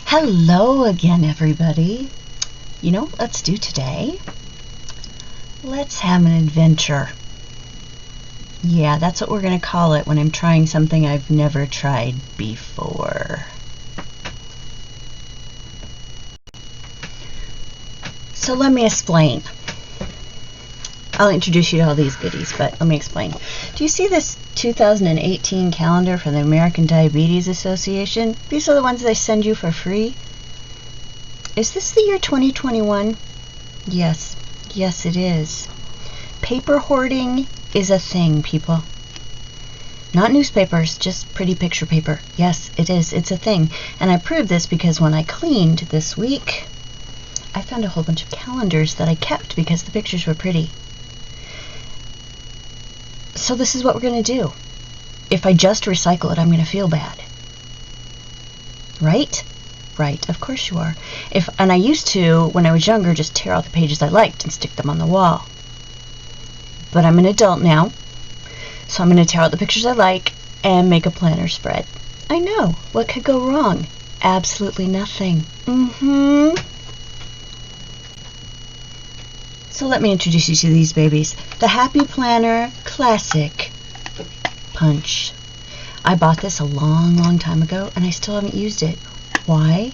Hello again, everybody. You know what let's do today? Let's have an adventure. Yeah, that's what we're going to call it when I'm trying something I've never tried before. So let me explain. I'll introduce you to all these goodies, but let me explain. Do you see this 2018 calendar from the American Diabetes Association? These are the ones they send you for free. Is this the year 2021? Yes. Yes, it is. Paper hoarding is a thing, people. Not newspapers, just pretty picture paper. Yes, it is. It's a thing. And I proved this because when I cleaned this week, I found a whole bunch of calendars that I kept because the pictures were pretty. So this is what we're going to do. If I just recycle it, I'm going to feel bad. Right? Right, of course you are. And I used to, when I was younger, just tear out the pages I liked and stick them on the wall. But I'm an adult now, so I'm going to tear out the pictures I like and make a planner spread. I know. What could go wrong? Absolutely nothing. So let me introduce you to these babies. The Happy Planner Classic Punch. I bought this a long time ago, and I still haven't used it. Why?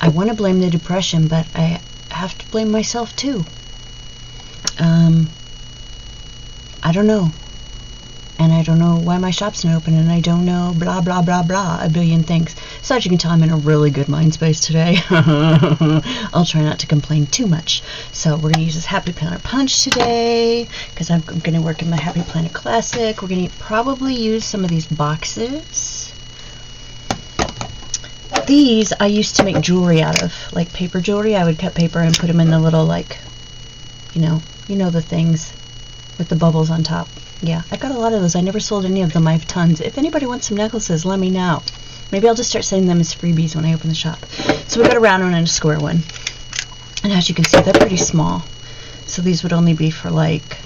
I want to blame the depression, but I have to blame myself too. I don't know. And I don't know why my shop's not open, and I don't know blah, blah, blah, blah, a billion things. So as you can tell, I'm in a really good mind space today. I'll try not to complain too much. So we're going to use this Happy Planner Punch today, because I'm going to work in my Happy Planner Classic. We're going to probably use some of these boxes. These I used to make jewelry out of, like paper jewelry. I would cut paper and put them in the little, like, you know the things with the bubbles on top. Yeah, I got a lot of those. I never sold any of them. I have tons. If anybody wants some necklaces, let me know. Maybe I'll just start sending them as freebies when I open the shop. So we got a round one and a square one. And as you can see, they're pretty small. So these would only be for, like,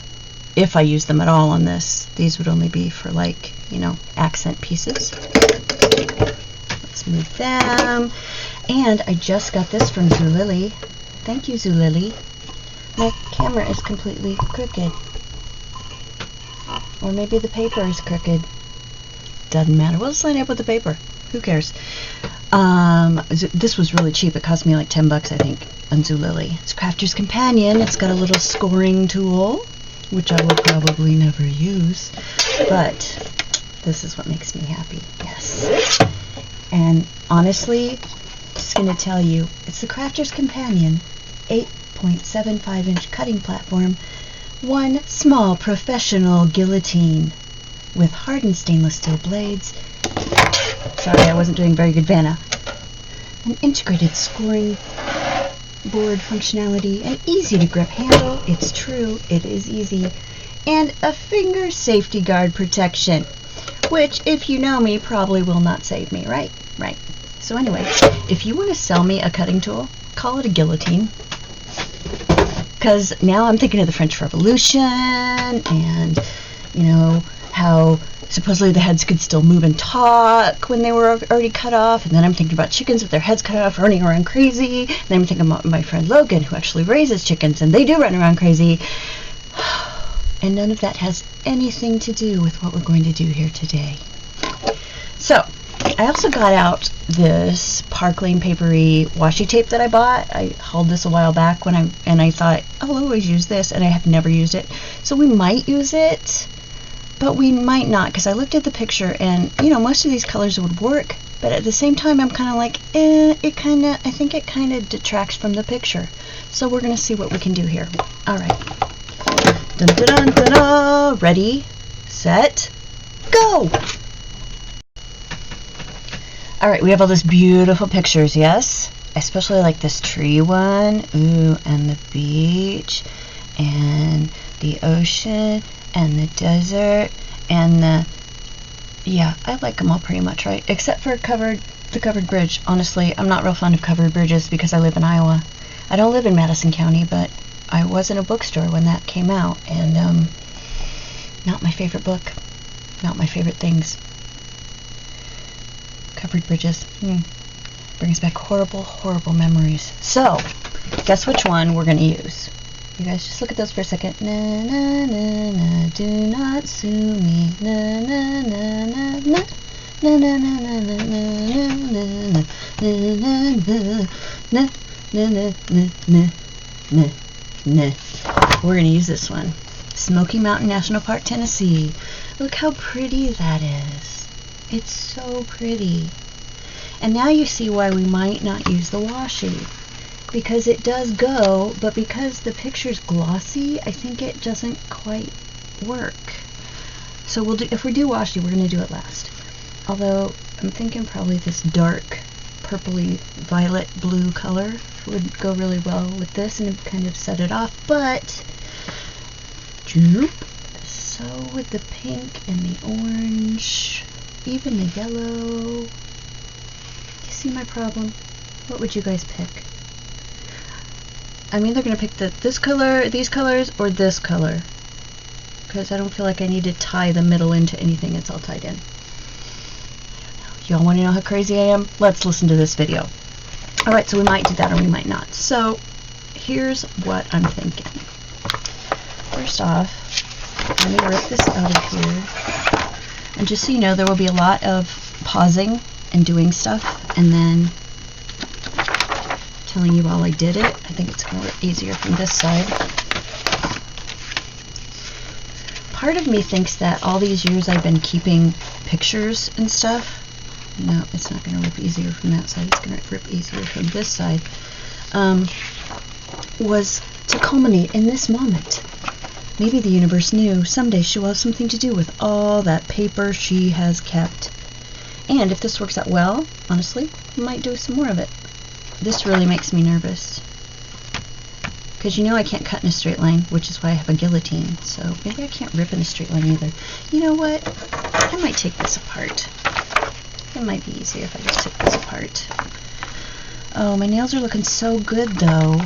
if I use them at all on this, these would only be for, like, accent pieces. Let's move them. And I just got this from Zulily. Thank you, Zulily. My camera is completely crooked. Or maybe the paper is crooked. Doesn't matter. We'll just line up with the paper. Who cares? This was really cheap. It cost me like $10, I think, on Zulily. It's Crafter's Companion. It's got a little scoring tool, which I will probably never use. But this is what makes me happy. Yes. And honestly, just going to tell you, it's the Crafter's Companion 8.75-inch cutting platform. One small professional guillotine with hardened stainless steel blades. Sorry, I wasn't doing very good Vanna. An integrated scoring board functionality, an easy to grip handle. It's true, it is easy. And a finger safety guard protection, which, if you know me, probably will not save me, right? Right. So anyway, if you want to sell me a cutting tool, call it a guillotine. Because now I'm thinking of the French Revolution and, how supposedly the heads could still move and talk when they were already cut off. And then I'm thinking about chickens with their heads cut off running around crazy. And then I'm thinking about my friend Logan, who actually raises chickens, and they do run around crazy. And none of that has anything to do with what we're going to do here today. So, I also got out this Park Lane papery washi tape that I bought. I hauled this a while back and I thought, I'll always use this, and I have never used it. So we might use it, but we might not, because I looked at the picture and, most of these colors would work, but at the same time I'm kind of like, I think it kind of detracts from the picture. So we're going to see what we can do here. All right. Dun dun dun dun dun. Ready, set, go! Alright, we have all these beautiful pictures, yes? Especially like this tree one. Ooh, and the beach, and the ocean, and the desert, and yeah, I like them all pretty much, right? Except for the covered bridge. Honestly, I'm not real fond of covered bridges because I live in Iowa. I don't live in Madison County, but I was in a bookstore when that came out, and not my favorite book. Not my favorite things. Covered bridges. Brings back horrible, horrible memories. So, guess which one we're going to use. You guys just look at those for a second. Na na na na, do not sue me. Na na na na na. Na na na na na na na na na na na na. We're gonna use this one. Smoky Mountain National Park, Tennessee. Look how pretty that is. It's so pretty. And now you see why we might not use the washi. Because it does go, but because the picture's glossy, I think it doesn't quite work. So we'll do, if we do washi, we're going to do it last. Although I'm thinking probably this dark purpley violet blue color would go really well with this and kind of set it off. But so with the pink and the orange, even the yellow. You see my problem? What would you guys pick? I'm either going to pick this color, these colors, or this color. Because I don't feel like I need to tie the middle into anything. It's all tied in. I don't know. Y'all want to know how crazy I am? Let's listen to this video. Alright, so we might do that or we might not. So, here's what I'm thinking. First off, let me rip this out of here. And just so you know, there will be a lot of pausing and doing stuff, and then telling you while I did it. I think it's going to look easier from this side. Part of me thinks that all these years I've been keeping pictures and stuff. No, it's not going to rip easier from that side. It's going to rip easier from this side. Was to culminate in this moment. Maybe the universe knew someday she will have something to do with all that paper she has kept. And if this works out well, honestly, I might do some more of it. This really makes me nervous. Because you know I can't cut in a straight line, which is why I have a guillotine. So maybe I can't rip in a straight line either. You know what? I might take this apart. It might be easier if I just took this apart. Oh, my nails are looking so good though.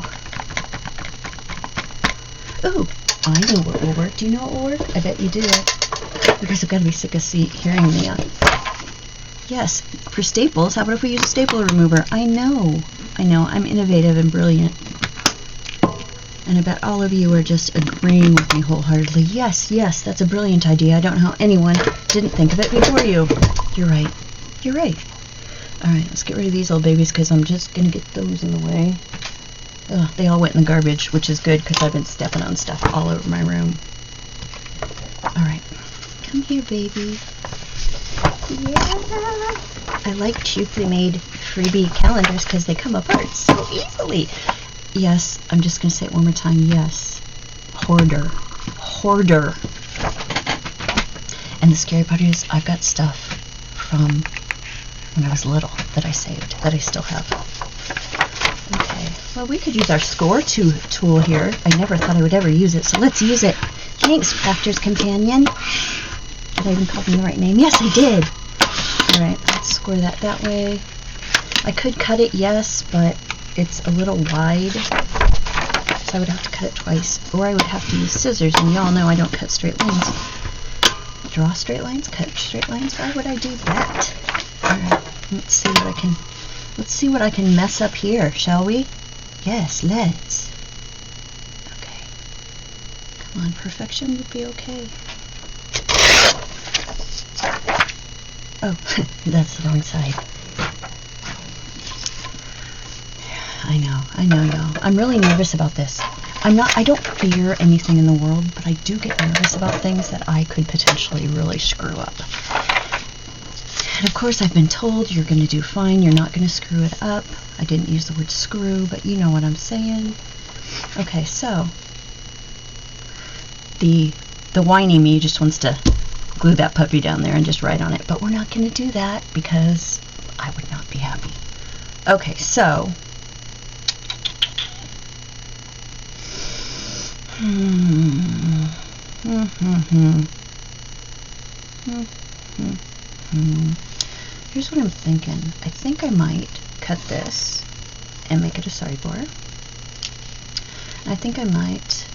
Ooh, I know what will work. Do you know what will work? I bet you do. You guys have got to be sick of hearing me on. Yes, for staples, how about if we use a staple remover? I know, I'm innovative and brilliant. And I bet all of you are just agreeing with me wholeheartedly. Yes, that's a brilliant idea. I don't know how anyone didn't think of it before you. You're right. Alright, let's get rid of these old babies because I'm just going to get those in the way. Ugh, they all went in the garbage, which is good because I've been stepping on stuff all over my room. Alright, come here, baby. Yeah. I like cheaply made freebie calendars because they come apart so easily. Yes, I'm just going to say it one more time. Yes. Hoarder. And the scary part is I've got stuff from when I was little that I saved, that I still have. Okay, well we could use our score tool here. I never thought I would ever use it, so let's use it. Thanks, Crafter's Companion. Did I even call them the right name? Yes, I did. Alright, let's score that way. I could cut it, yes, but it's a little wide, so I would have to cut it twice, or I would have to use scissors, and y'all know I don't cut straight lines. Draw straight lines, cut straight lines. Why would I do that? Alright, let's see what I can mess up here, shall we? Yes, let's. Okay. Come on, perfection would be okay. Oh, that's the wrong side. I know, y'all. I'm really nervous about this. I don't fear anything in the world, but I do get nervous about things that I could potentially really screw up. And of course, I've been told you're going to do fine, you're not going to screw it up. I didn't use the word screw, but you know what I'm saying. Okay, so the whiny me just wants to glue that puppy down there and just write on it, but we're not going to do that because I would not be happy. Okay, so here's what I'm thinking. I think I might cut this and make it a storyboard. I think I might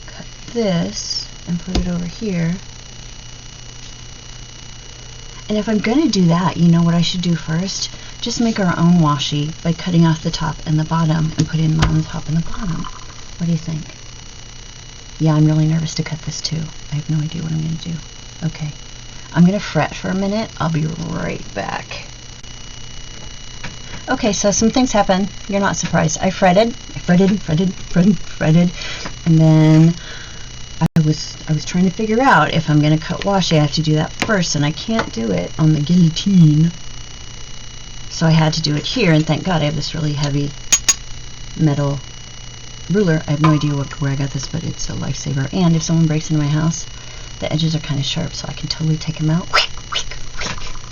cut this and put it over here. And if I'm going to do that, you know what I should do first? Just make our own washi by cutting off the top and the bottom and put in on the top and the bottom. What do you think? Yeah, I'm really nervous to cut this too. I have no idea what I'm going to do. Okay. I'm going to fret for a minute. I'll be right back. Okay, so some things happen. You're not surprised. I fretted, and then I was trying to figure out if I'm going to cut washi, I have to do that first, and I can't do it on the guillotine. So I had to do it here, and thank God I have this really heavy metal ruler. I have no idea where I got this, but it's a lifesaver. And if someone breaks into my house, the edges are kind of sharp, so I can totally take them out.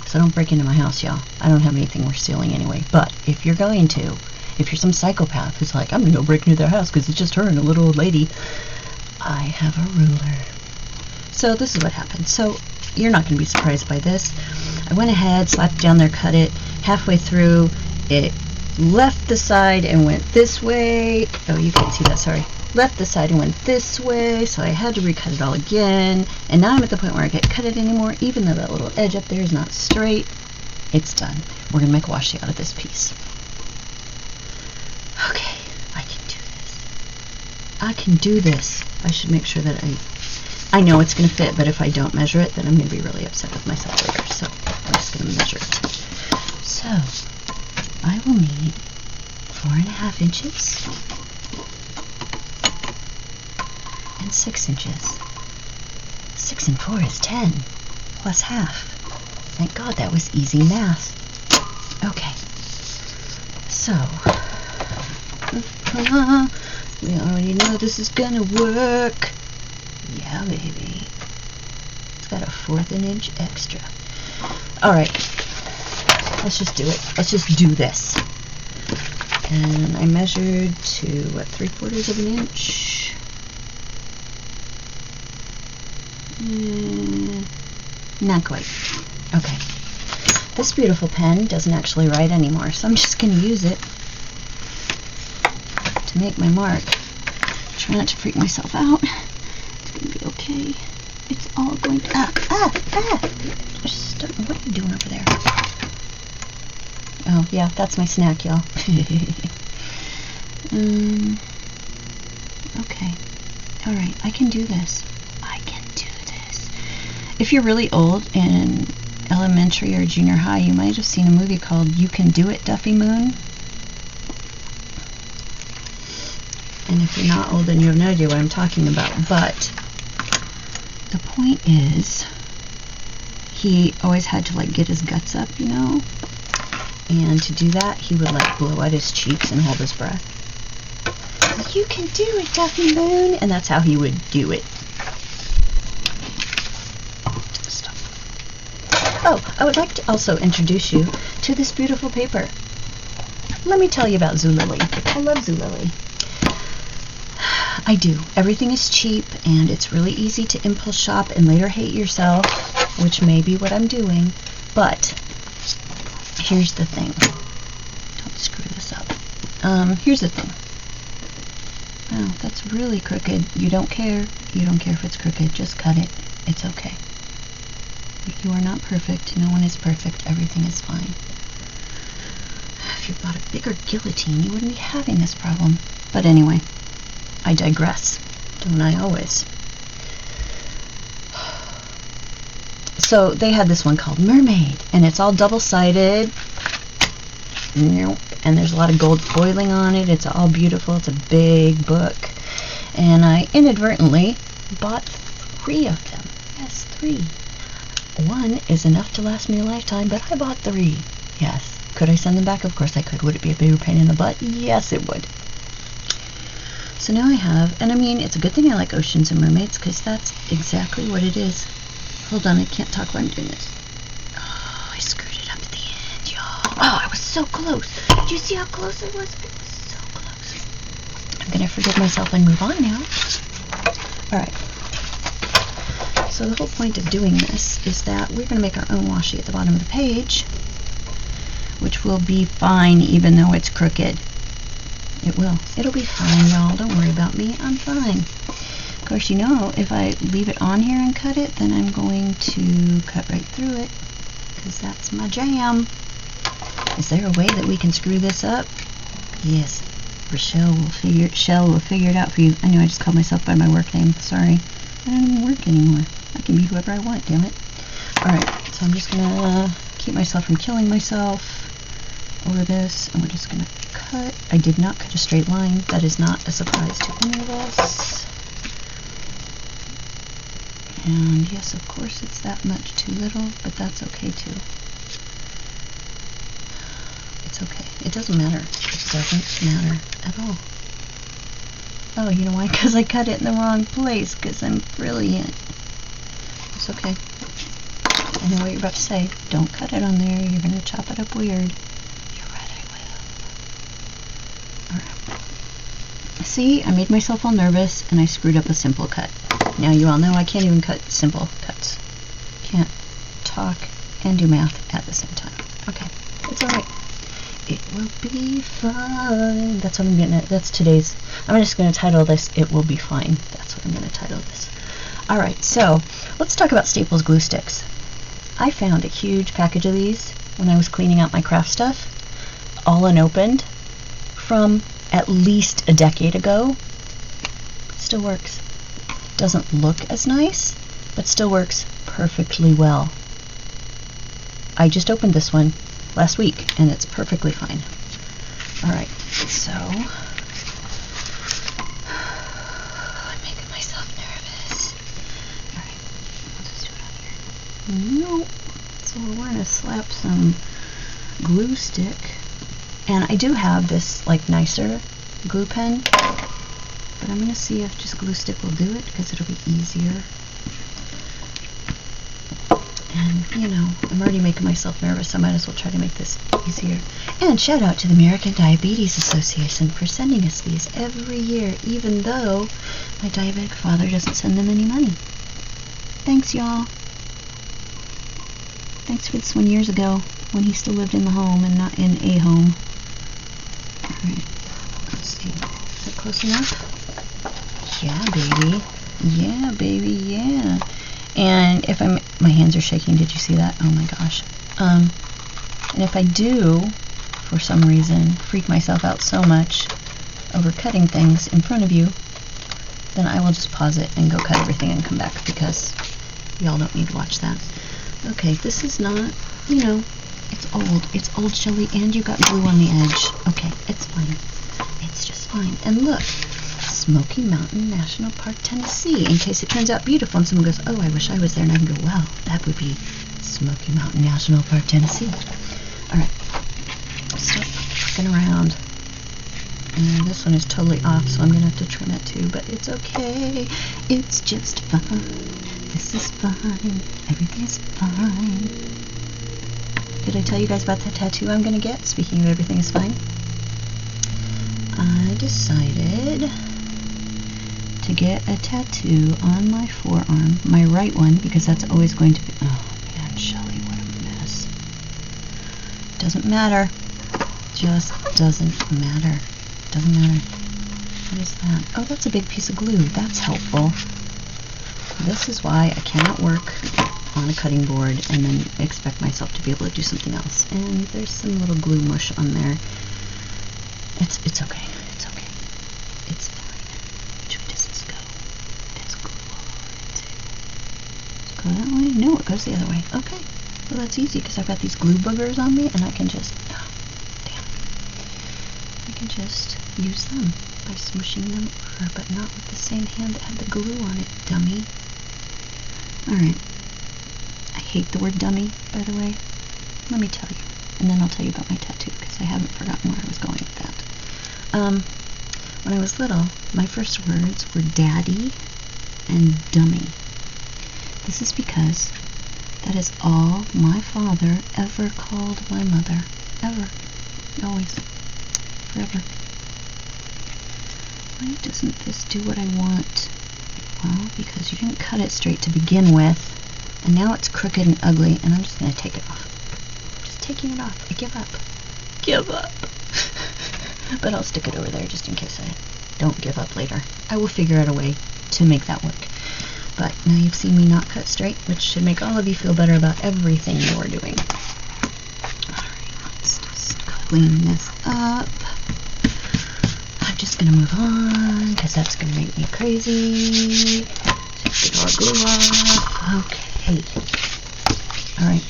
So don't break into my house, y'all. I don't have anything worth stealing anyway. But if you're going to, if you're some psychopath who's like, I'm going to go break into their house because it's just her and a little old lady, I have a ruler. So this is what happened. So you're not going to be surprised by this. I went ahead, slapped it down there, cut it. Halfway through, it left the side and went this way. Oh, you can't see that, sorry. Left the side and went this way, so I had to recut it all again. And now I'm at the point where I can't cut it anymore, even though that little edge up there is not straight. It's done. We're going to make washi out of this piece. Okay, I can do this. I can do this. I should make sure that I know it's going to fit, but if I don't measure it, then I'm going to be really upset with myself later. So I'm just going to measure it. So I will need 4.5 inches and 6 inches. 6 and 4 is 10 plus half. Thank God that was easy math. Okay, so we already know this is gonna work. Yeah, baby. It's got a 1/4 an inch extra. Alright, let's just do it. Let's just do this. And I measured to, what, 3/4 of an inch? Not quite. Okay. This beautiful pen doesn't actually write anymore, so I'm just going to use it to make my mark. Try not to freak myself out. It's going to be okay. It's all going to... What are you doing over there? Oh, yeah, that's my snack, y'all. Okay. Alright, I can do this. I can do this. If you're really old in elementary or junior high, you might have seen a movie called You Can Do It, Duffy Moon. And if you're not old, then you have no idea what I'm talking about. But the point is, he always had to, like, get his guts up, you know? And to do that, he would, like, blow out his cheeks and hold his breath. You can do it, Duffy Moon! And that's how he would do it. Stop. Oh, I would like to also introduce you to this beautiful paper. Let me tell you about Zulily. I love Zulily. I do. Everything is cheap, and it's really easy to impulse shop and later hate yourself, which may be what I'm doing. But here's the thing. Don't screw this up. Here's the thing. Oh, that's really crooked. You don't care. You don't care if it's crooked. Just cut it. It's okay. You are not perfect. No one is perfect. Everything is fine. If you bought a bigger guillotine, you wouldn't be having this problem. But anyway, I digress. Don't I always? So they had this one called Mermaid, and it's all double-sided. And there's a lot of gold foiling on it. It's all beautiful. It's a big book. And I inadvertently bought 3 of them. Yes, 3. 1 is enough to last me a lifetime, but I bought 3. Yes. Could I send them back? Of course I could. Would it be a bigger pain in the butt? Yes, it would. So now I have, and I mean, it's a good thing I like oceans and mermaids, because that's exactly what it is. Hold on, I can't talk while I'm doing this. Oh, I screwed it up at the end, y'all. Oh, I was so close. Did you see how close I was? I was so close. I'm going to forgive myself and move on now. Alright. So the whole point of doing this is that we're going to make our own washi at the bottom of the page, which will be fine even though it's crooked. It will. It'll be fine, y'all. Don't worry about me. I'm fine. Of course, you know, if I leave it on here and cut it, then I'm going to cut right through it. because that's my jam. Is there a way that we can screw this up? Yes. Shell will figure it out for you. I know I just called myself by my work name. Sorry. I don't even work anymore. I can be whoever I want, damn it. Alright, so I'm just gonna keep myself from killing myself over this, and we're just gonna cut. I did not cut a straight line. That is not a surprise to any of us. And yes, of course it's that much too little, but that's okay too. It's okay. It doesn't matter. It doesn't matter at all. Oh, you know why? Because I cut it in the wrong place, because I'm brilliant. It's okay. I know what you're about to say. Don't cut it on there. You're going to chop it up weird. You're right, I will. Alright. See, I made myself all nervous, and I screwed up a simple cut. Now you all know I can't even cut simple cuts. Can't talk and do math at the same time. Okay, it's alright. It will be fine. That's what I'm gonna, that's today's, I'm just gonna title this, It Will Be Fine. That's what I'm gonna title this. Alright, so, let's talk about Staples glue sticks. I found a huge package of these when I was cleaning out my craft stuff, all unopened, from at least a decade ago. Still works. Doesn't look as nice, but still works perfectly well. I just opened this one last week, and it's perfectly fine. Alright, so I'm making myself nervous. Alright, I'll just do it on here. Nope. So we're gonna slap some glue stick. And I do have this like nicer glue pen, but I'm gonna see if just glue stick will do it, because it'll be easier. And, you know, I'm already making myself nervous, so I might as well try to make this easier. And shout out to the American Diabetes Association for sending us these every year, even though my diabetic father doesn't send them any money. Thanks, y'all. Thanks for this one years ago, when he still lived in the home and not in a home. Alright, let's see. Is that close enough? Yeah, baby. Yeah, baby, yeah. And if my hands are shaking, did you see that? Oh my gosh. And if I do, for some reason, freak myself out so much over cutting things in front of you, then I will just pause it and go cut everything and come back, because y'all don't need to watch that. Okay, this is not, you know, it's old Shelly, and you got glue on the edge. Okay, it's fine. It's just fine. And look, Smoky Mountain National Park, Tennessee, in case it turns out beautiful and someone goes, oh, I wish I was there, and I can go, wow, that would be Smoky Mountain National Park, Tennessee. Alright, start looking around. And this one is totally off, so I'm going to have to trim it too, but it's okay. It's just fine. This is fine. Everything is fine. Did I tell you guys about that tattoo I'm going to get? Speaking of everything is fine. I decided to get a tattoo on my forearm, my right one, because that's always going to be, oh man, Shelly, what a mess. Doesn't matter. Just doesn't matter. Doesn't matter. What is that? Oh, that's a big piece of glue. That's helpful. This is why I cannot work on a cutting board and then expect myself to be able to do something else. And there's some little glue mush on there. It's okay. It's okay. It's fine. Which way does this go? There's glue all over it too. Does it go that way? No, it goes the other way. Okay. Well, that's easy, because I've got these glue boogers on me, and I can just, oh, damn. I can just use them by smushing them over, but not with the same hand that had the glue on it, dummy. Alright. I hate the word dummy, by the way. Let me tell you. And then I'll tell you about my tattoo, because I haven't forgotten where I was going with that. When I was little, my first words were daddy and dummy. This is because that is all my father ever called my mother. Ever. Always. Forever. Why doesn't this do what I want? Well, because you didn't cut it straight to begin with, and now it's crooked and ugly, and I'm just going to take it off. Just taking it off. I give up. Give up. But I'll stick it over there just in case I don't give up later. I will figure out a way to make that work. But now you've seen me not cut straight, which should make all of you feel better about everything you're doing. Alright, let's just clean this up. I'm just going to move on, because that's going to make me crazy. Take the dog glue off. Okay. Alright.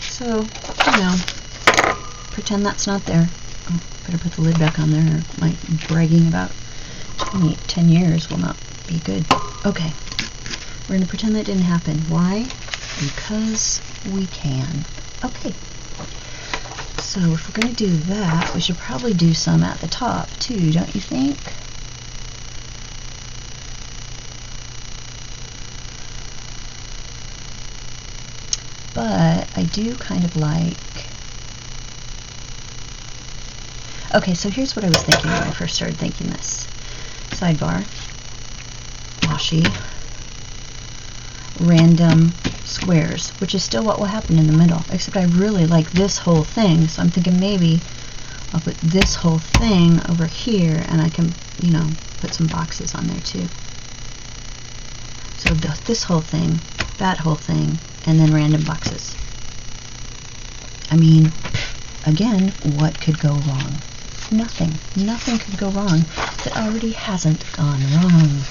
So, pretend that's not there. Oh, better put the lid back on there, or my bragging about 10 years will not be good. Okay. We're going to pretend that didn't happen. Why? Because we can. Okay. So if we're going to do that, we should probably do some at the top too, don't you think? But I do kind of like... Okay, so here's what I was thinking when I first started thinking this. Sidebar, washi, random squares, which is still what will happen in the middle, except I really like this whole thing, so I'm thinking maybe I'll put this whole thing over here, and I can, put some boxes on there too. So this whole thing, that whole thing, and then random boxes. I mean, again, what could go wrong? Nothing. Nothing could go wrong that already hasn't gone wrong.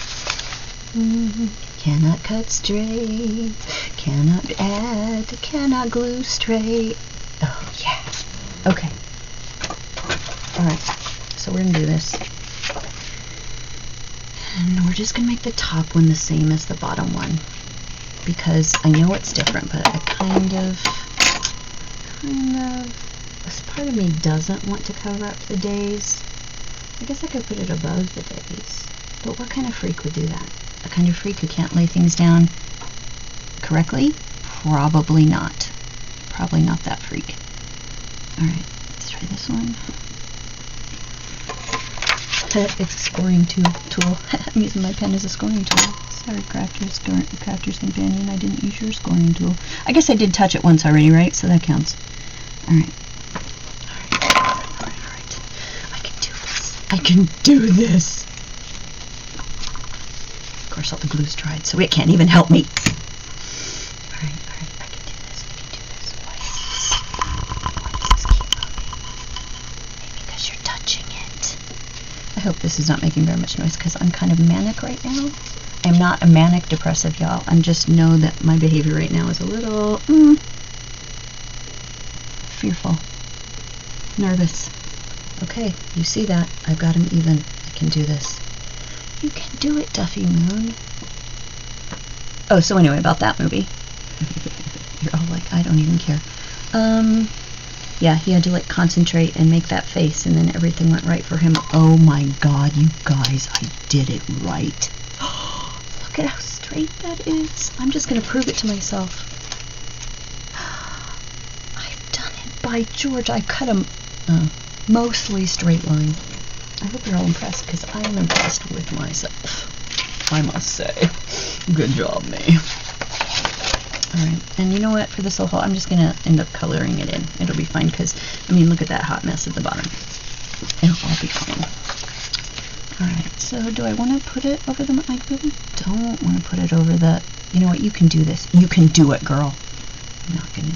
Cannot cut straight, cannot add, cannot glue straight. Oh, yeah. Okay. Alright, so we're going to do this. And we're just going to make the top one the same as the bottom one. Because I know it's different, but I kind of, this part of me doesn't want to cover up the days. I guess I could put it above the days. But what kind of freak would do that? A kind of freak who can't lay things down correctly? Probably not. Probably not that freak. Alright, let's try this one. It's a scoring tool. I'm using my pen as a scoring tool. Sorry, Crafter's Companion, I didn't use your scoring tool. I guess I did touch it once already, right? So that counts. Alright. Alright. I can do this. I can do this! Of course, all the glue's dried, so it can't even help me. Alright, I can do this. Why does this keep moving? Maybe because you're touching it. I hope this is not making very much noise, because I'm kind of manic right now. I'm not a manic depressive, y'all. I just know that my behavior right now is a little fearful, nervous. Okay, you see that? I've got him even. I can do this. You can do it, Duffy Moon. Oh, so anyway, about that movie. You're all like, I don't even care. Yeah, he had to concentrate and make that face, and then everything went right for him. Oh my God, you guys, I did it right. Look at how straight that is. I'm just going to prove it to myself. I've done it. By George, I cut a mostly straight line. I hope you're all impressed, because I am impressed with myself. I must say. Good job, me. Alright, and you know what? For this little hole, I'm just going to end up coloring it in. It'll be fine, because, look at that hot mess at the bottom. It'll all be fine. Alright, so do I want to put it over the... I really don't want to put it over the... You know what? You can do this. You can do it, girl. I'm not gonna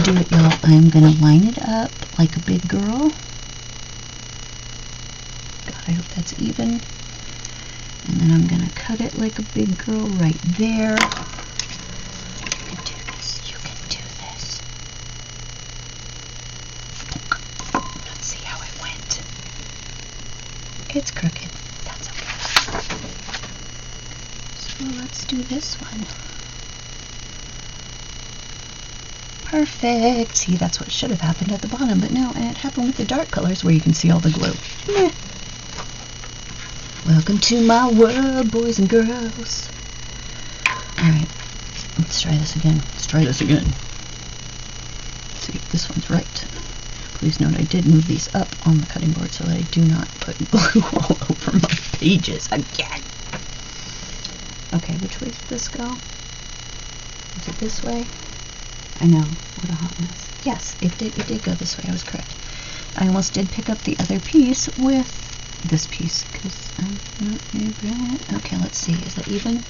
do it, y'all. I'm gonna line it up like a big girl. God, I hope that's even. And then I'm gonna cut it like a big girl right there. You can do this. You can do this. Let's see how it went. It's crooked. That's okay. So let's do this one. Perfect. See, that's what should have happened at the bottom, but no, and it happened with the dark colors where you can see all the glue. Meh. Welcome to my world, boys and girls. Alright, let's try this again. Let's see if this one's right. Please note I did move these up on the cutting board so that I do not put glue all over my pages again. Okay, which way did this go? Is it this way? I know, what a hot mess. Yes, it did go this way, I was correct. I almost did pick up the other piece with this piece, because okay, let's see, is that even?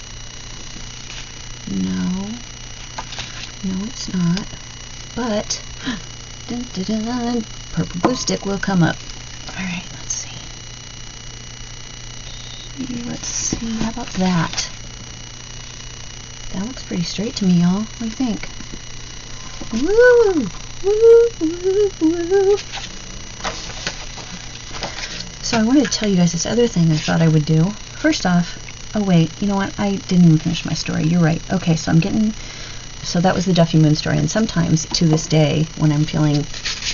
No, it's not, but dun, dun, dun, purple glue stick will come up. Alright, let's see, how about that? That looks pretty straight to me, y'all. What do you think? Woo! Woo! So I wanted to tell you guys this other thing I thought I would do. First off, oh wait, you know what? I didn't even finish my story. You're right. Okay, so so that was the Duffy Moon story, and sometimes, to this day, when I'm feeling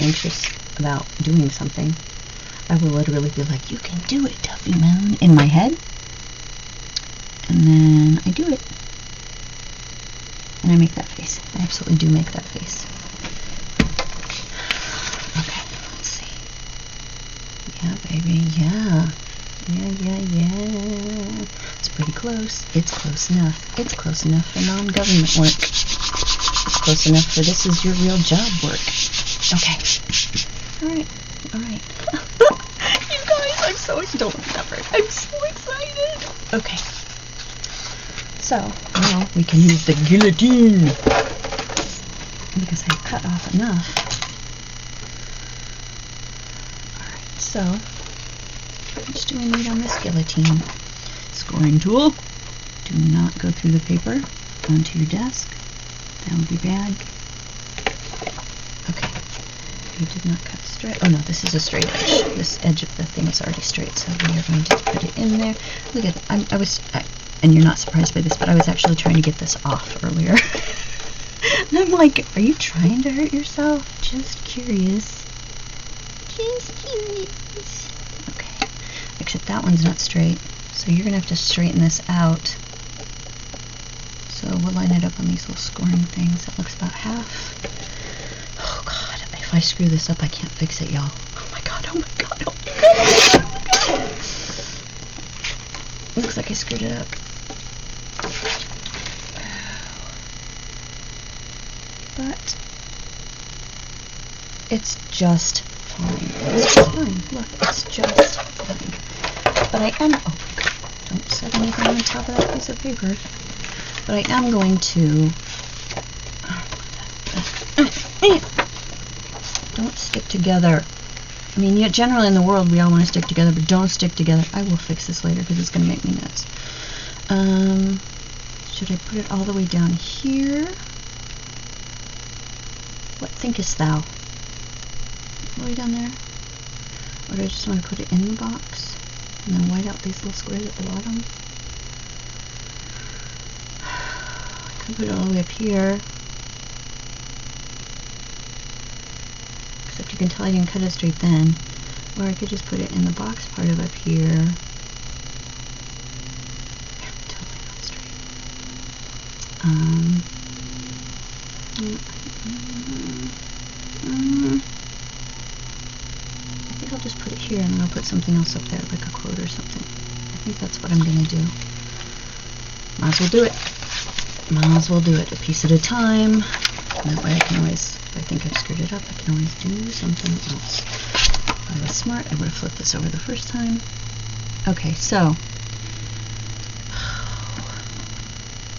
anxious about doing something, I will literally be like, you can do it, Duffy Moon, in my head. And then I do it. And I make that face. I absolutely do make that face. Okay, let's see. Yeah, baby, yeah. Yeah. It's pretty close. It's close enough. It's close enough for non-government work. It's close enough for this is your real job work. Okay. Alright. You guys, I'm so excited. I'm so excited. Okay. So, now we can use the guillotine, because I cut off enough. Alright, so, how much do we need on this guillotine? Scoring tool. Do not go through the paper onto your desk. That would be bad. Okay, you did not cut straight. Oh no, this is a straight edge. This edge of the thing is already straight, so we are going to put it in there. Look at, and you're not surprised by this, but I was actually trying to get this off earlier. And I'm like, are you trying to hurt yourself? Just curious. Okay. Except that one's not straight, so you're going to have to straighten this out. So we'll line it up on these little scoring things. That looks about half. Oh god, if I screw this up, I can't fix it, y'all. Oh my god. Looks like I screwed it up. But it's just fine. It's just fine. Look, it's just fine. But I am, oh god, don't set anything on top of that piece of paper. But I am going to, don't stick together. I mean, generally in the world we all want to stick together, but don't stick together. I will fix this later because it's going to make me nuts. Should I put it all the way down here? What thinkest thou? All the way down there? Or do I just want to put it in the box and then white out these little squares at the bottom? I could put it all the way up here. Except you can tell I didn't cut it straight then. Or I could just put it in the box part of up here. Yeah, totally not straight. I think I'll just put it here and then I'll put something else up there, like a quote or something. I think that's what I'm going to do. Might as well do it. Might as well do it a piece at a time. That way I can always, if I think I've screwed it up, I can always do something else. If I was smart, I would have flipped this over the first time. Okay, so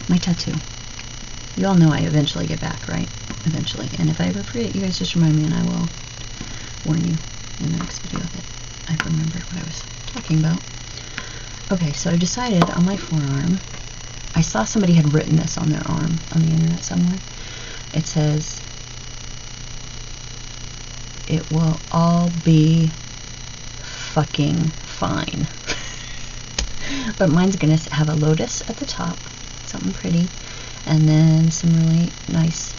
my tattoo. You all know I eventually get back, right? Eventually. And if I ever forget, you guys just remind me and I will warn you in the next video that I've remembered what I was talking about. Okay, so I decided on my forearm, I saw somebody had written this on their arm on the internet somewhere. It says, it will all be fucking fine. But mine's going to have a lotus at the top, something pretty, and then some really nice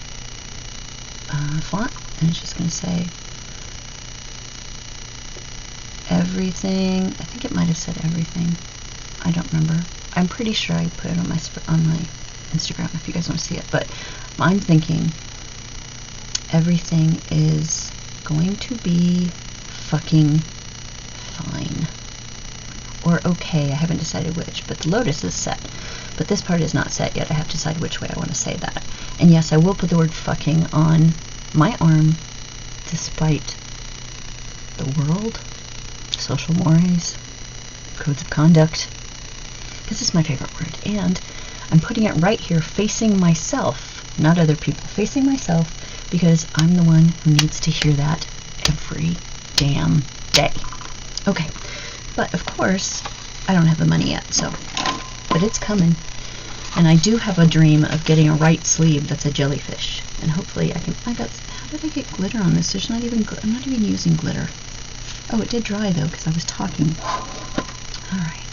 font, and it's just going to say everything. I think it might have said everything. I don't remember. I'm pretty sure I put it on my Instagram if you guys want to see it, but I'm thinking everything is going to be fucking fine. Or okay, I haven't decided which, but the lotus is set. But this part is not set yet. I have to decide which way I want to say that. And yes, I will put the word fucking on my arm, despite the world, social mores, codes of conduct, because it's my favorite word. And I'm putting it right here facing myself, not other people, facing myself, because I'm the one who needs to hear that every damn day. Okay, but of course, I don't have the money yet, so, but it's coming. And I do have a dream of getting a right sleeve that's a jellyfish. And hopefully I can, how did I get glitter on this? There's not even, I'm not even using glitter. Oh, it did dry though, because I was talking. Alright.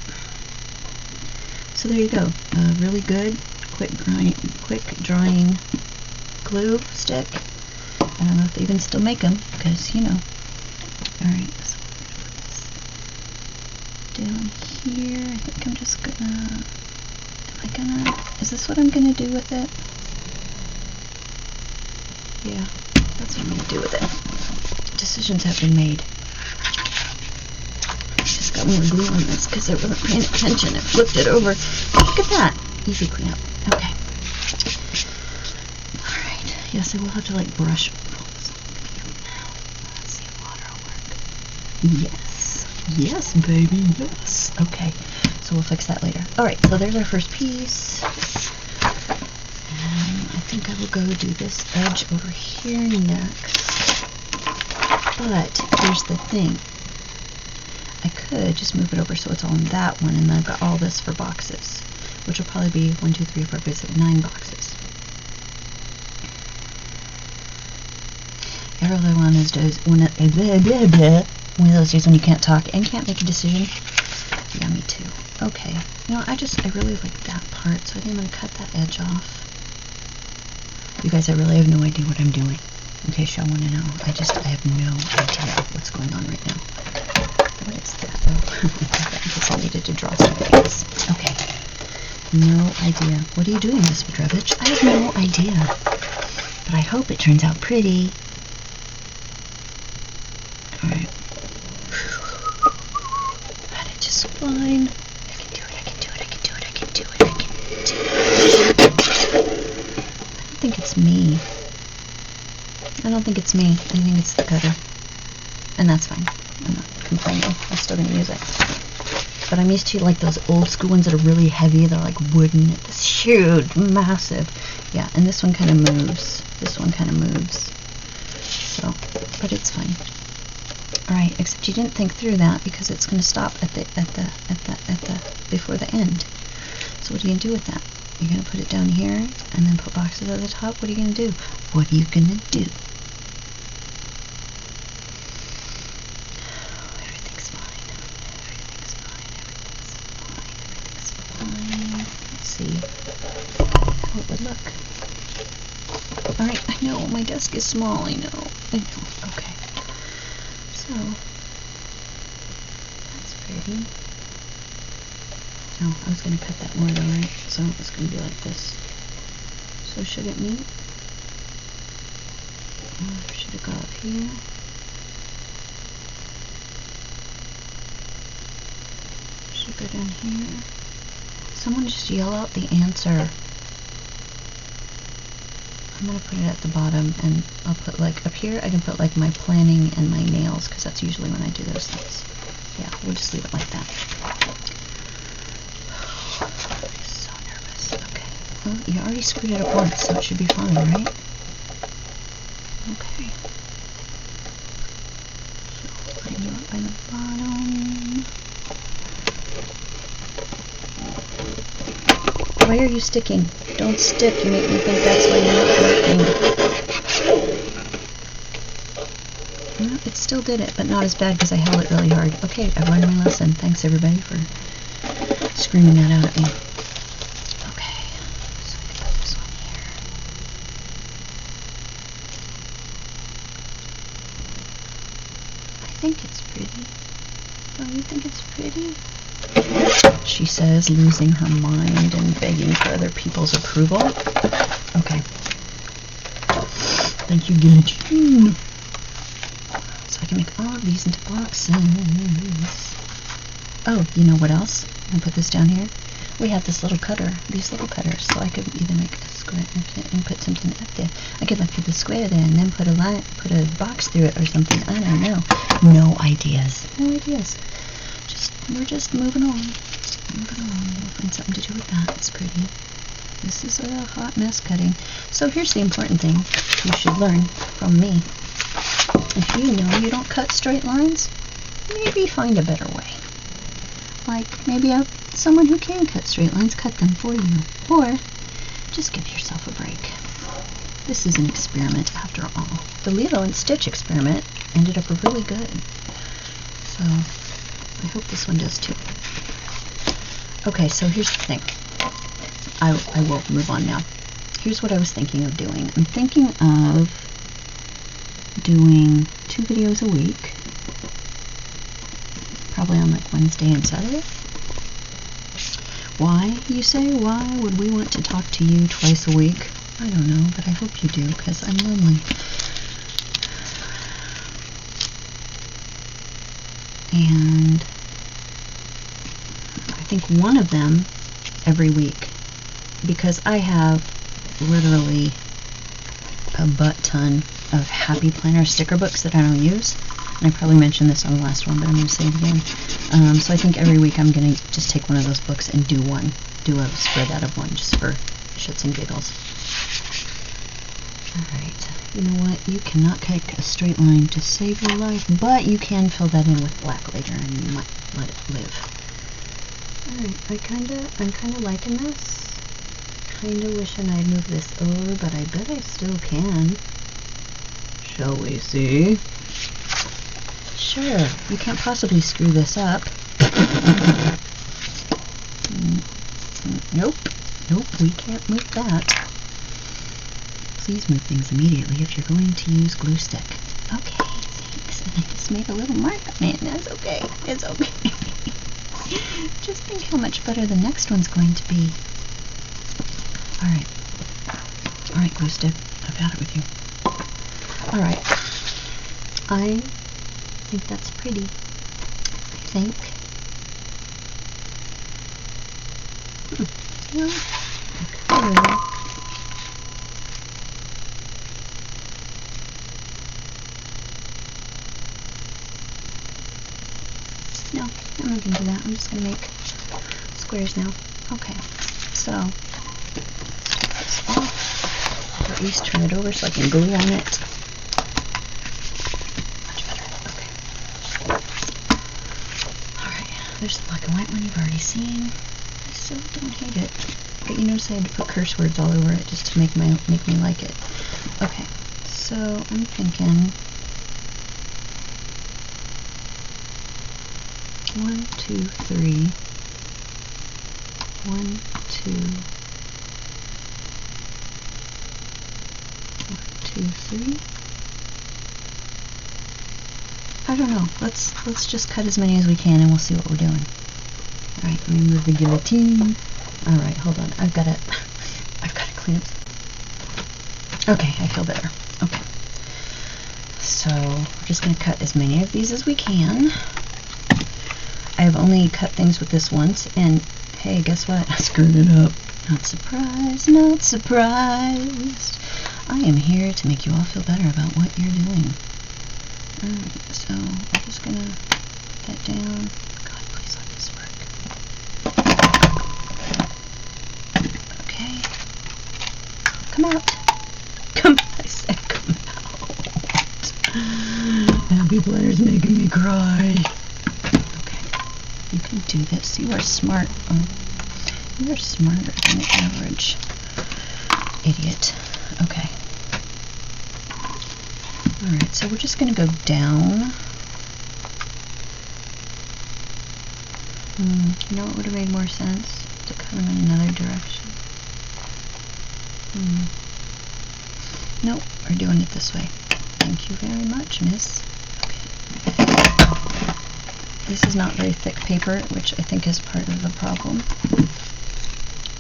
So there you go. A really good, quick drying glue stick. I don't know if they even still make them, because, you know. Alright, so I'm going to put this down here. I think I'm just gonna, is this what I'm gonna do with it? Yeah, that's what I'm gonna do with it. Decisions have been made. Just got more glue on this because I wasn't paying attention. I flipped it over. Look at that. Easy cleanup. Okay. Alright. Yes, I will have to like brush. Let's see if water will work. Yes. Yes, baby. Yes. Okay. So we'll fix that later. Alright, so there's our first piece. And I think I will go do this edge over here next. But here's the thing. I could just move it over so it's on that one, and then I've got all this for boxes, which will probably be 1, 2, 3, 4, 5, 6, 9 boxes. Every other one of those days one of those days when you can't talk and can't make a decision. Yeah, me too. Okay. You know, I really like that part, so I think I'm going to cut that edge off. You guys, I really have no idea what I'm doing. In case y'all want to know. I have no idea what's going on right now. What is that? Oh, I guess I needed to draw some things. Okay. No idea. What are you doing, Miss Petrovich? I have no idea. But I hope it turns out pretty. Alright. That edge is fine. I can do it, I can do it, I can do it, I can do it, I can do it. I don't think it's me. I don't think it's me. I think it's the cutter. And that's fine. I'm not complaining. I'm still going to use it. But I'm used to like those old school ones that are really heavy. They're like wooden. It's huge, massive. Yeah, and this one kind of moves. This one kind of moves. So, but it's fine. Alright, except you didn't think through that because it's going to stop before the end. So what are you going to do with that? You're going to put it down here and then put boxes at the top. What are you going to do? What are you going to do? Everything's fine. Everything's fine. Everything's fine. Everything's fine. Let's see how it would look. Alright, I know. My desk is small. I know. Okay. So, that's pretty. Oh, I was going to cut that more though, right? So it's going to be like this. So should it meet? Should it go up here? Should it go down here? Someone just yell out the answer. I'm going to put it at the bottom, and I'll put like up here, I can put like my planning and my nails, because that's usually when I do those things. Yeah, we'll just leave it like that. I'm so nervous. Okay. Well, you already screwed it up once, so it should be fine, right? Okay. So, line you up by the bottom. Why are you sticking? Don't stick. You make me think that's why you're not working. No, it still did it, but not as bad because I held it really hard. Okay, I've learned my lesson. Thanks, everybody, for screaming that out at me. Okay, so I can put this one here. I think it's pretty. Don't you think it's pretty? She says, losing her mind and begging for other people's approval. Okay. Thank you, Guillotine. So I can make all of these into boxes. Oh, you know what else? I'm going to put this down here. We have this little cutter, these little cutters, so I could either make a square and put something up there. I could like put the square there and then put a box through it or something. I don't know. No ideas. No ideas. Just we're just moving on. Moving on. We'll find something to do with that. It's pretty. This is a hot mess cutting. So here's the important thing you should learn from me. If you know you don't cut straight lines, maybe find a better way. Like maybe have someone who can cut straight lines cut them for you. Or just give yourself a break. This is an experiment after all. The Lilo and Stitch experiment ended up really good. So I hope this one does too. Okay, so here's the thing. I will move on now. Here's what I was thinking of doing. I'm thinking of doing 2 videos a week. Probably on like Wednesday and Saturday. Why, you say? Why would we want to talk to you twice a week? I don't know, but I hope you do, because I'm lonely. And I think one of them every week, because I have literally a butt ton of Happy Planner sticker books that I don't use. And I probably mentioned this on the last one, but I'm going to say it again. So I think every week I'm going to just take one of those books and do a spread out of one, just for shits and giggles. Alright, you know what? You cannot cut a straight line to save your life, but you can fill that in with black later and you might let it live. Alright, I'm kinda liking this. Kinda wishing I'd move this over, but I bet I still can. Shall we see? Sure, you can't possibly screw this up. Nope, we can't move that. Please move things immediately if you're going to use glue stick. Okay, thanks. And I just made a little mark on it. That's okay. It's okay. Just think how much better the next one's going to be. Alright. Alright, glue stick. I've had it with you. Alright. I think that's pretty. I think. Yeah. Okay. No, I'm not going to do that. I'm just going to make squares now. Okay, so take this off, or at least turn it over so I can glue on it. Much better. Okay. Alright, there's the black and white one you've already seen. I still don't hate it, but you notice I had to put curse words all over it just to make me like it. Okay, so I'm thinking 1, 2, 3. 1, 2. 1, 2, 3. I don't know. Let's just cut as many as we can and we'll see what we're doing. Alright, let me move the guillotine. Alright, hold on. I've got to clean up. Okay, I feel better. Okay. So we're just going to cut as many of these as we can. I've only cut things with this once, and hey, guess what? I screwed it up. Not surprised, not surprised. I am here to make you all feel better about what you're doing. Alright, so I'm just gonna put that down. God, please let this work. Okay. Come out. Come, I said come out. Happy Planner's making me cry. You can do this. You are smart. You are smarter than the average idiot. Okay. Alright, so we're just going to go down. You know what would have made more sense? To cut them in another direction. Nope, we're doing it this way. Thank you very much, miss. Okay. This is not very thick paper, which I think is part of the problem.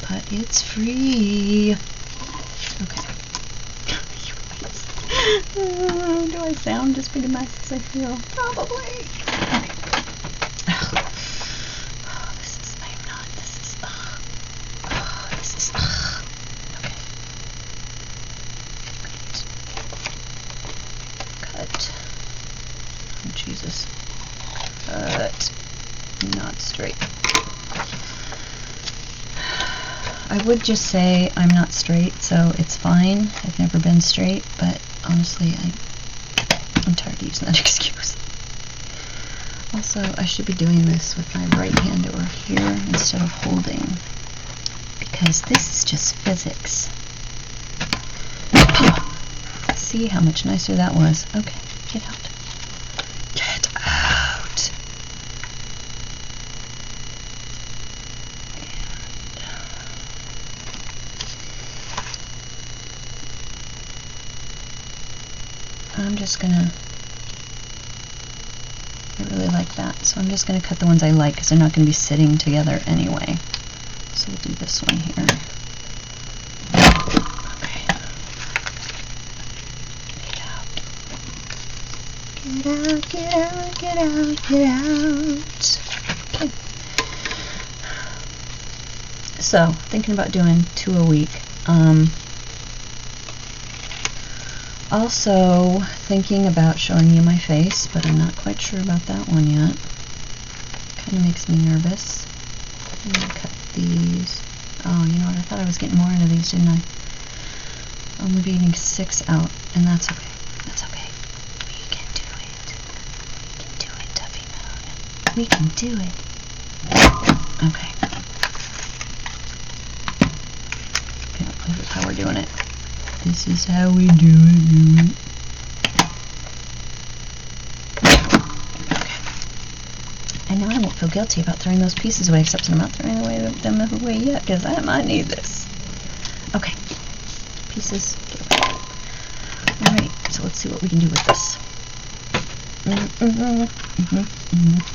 But it's free. Okay. Do I sound as pretty nice as I feel? Probably. Okay. Oh, this is, I am not, this is, this is, okay. Cut. Oh, Jesus. Cut. Not I would just say I'm not straight, so it's fine. I've never been straight, but honestly, I'm tired of using that excuse. Also, I should be doing this with my right hand over here instead of holding, because this is just physics. See how much nicer that was? Okay, get out. Get out. And I'm just gonna, I really like that, so I'm just gonna cut the ones I like because they're not gonna be sitting together anyway. So we'll do this one here. Okay. Get out, get out, get out, get out. Okay. So, thinking about doing 2 a week. Also thinking about showing you my face, but I'm not quite sure about that one yet. Kind of makes me nervous. I'm going to cut these. Oh, you know what? I thought I was getting more into these, didn't I? I'm only getting 6 out, and that's okay. That's okay. We can do it. We can do it, Tuffy Moon. We can do it. Okay. This is how we're doing it. This is how we do it. Okay. And now I won't feel guilty about throwing those pieces away, except I'm not throwing them away yet, because I might need this. Okay. Pieces. Alright, so let's see what we can do with this.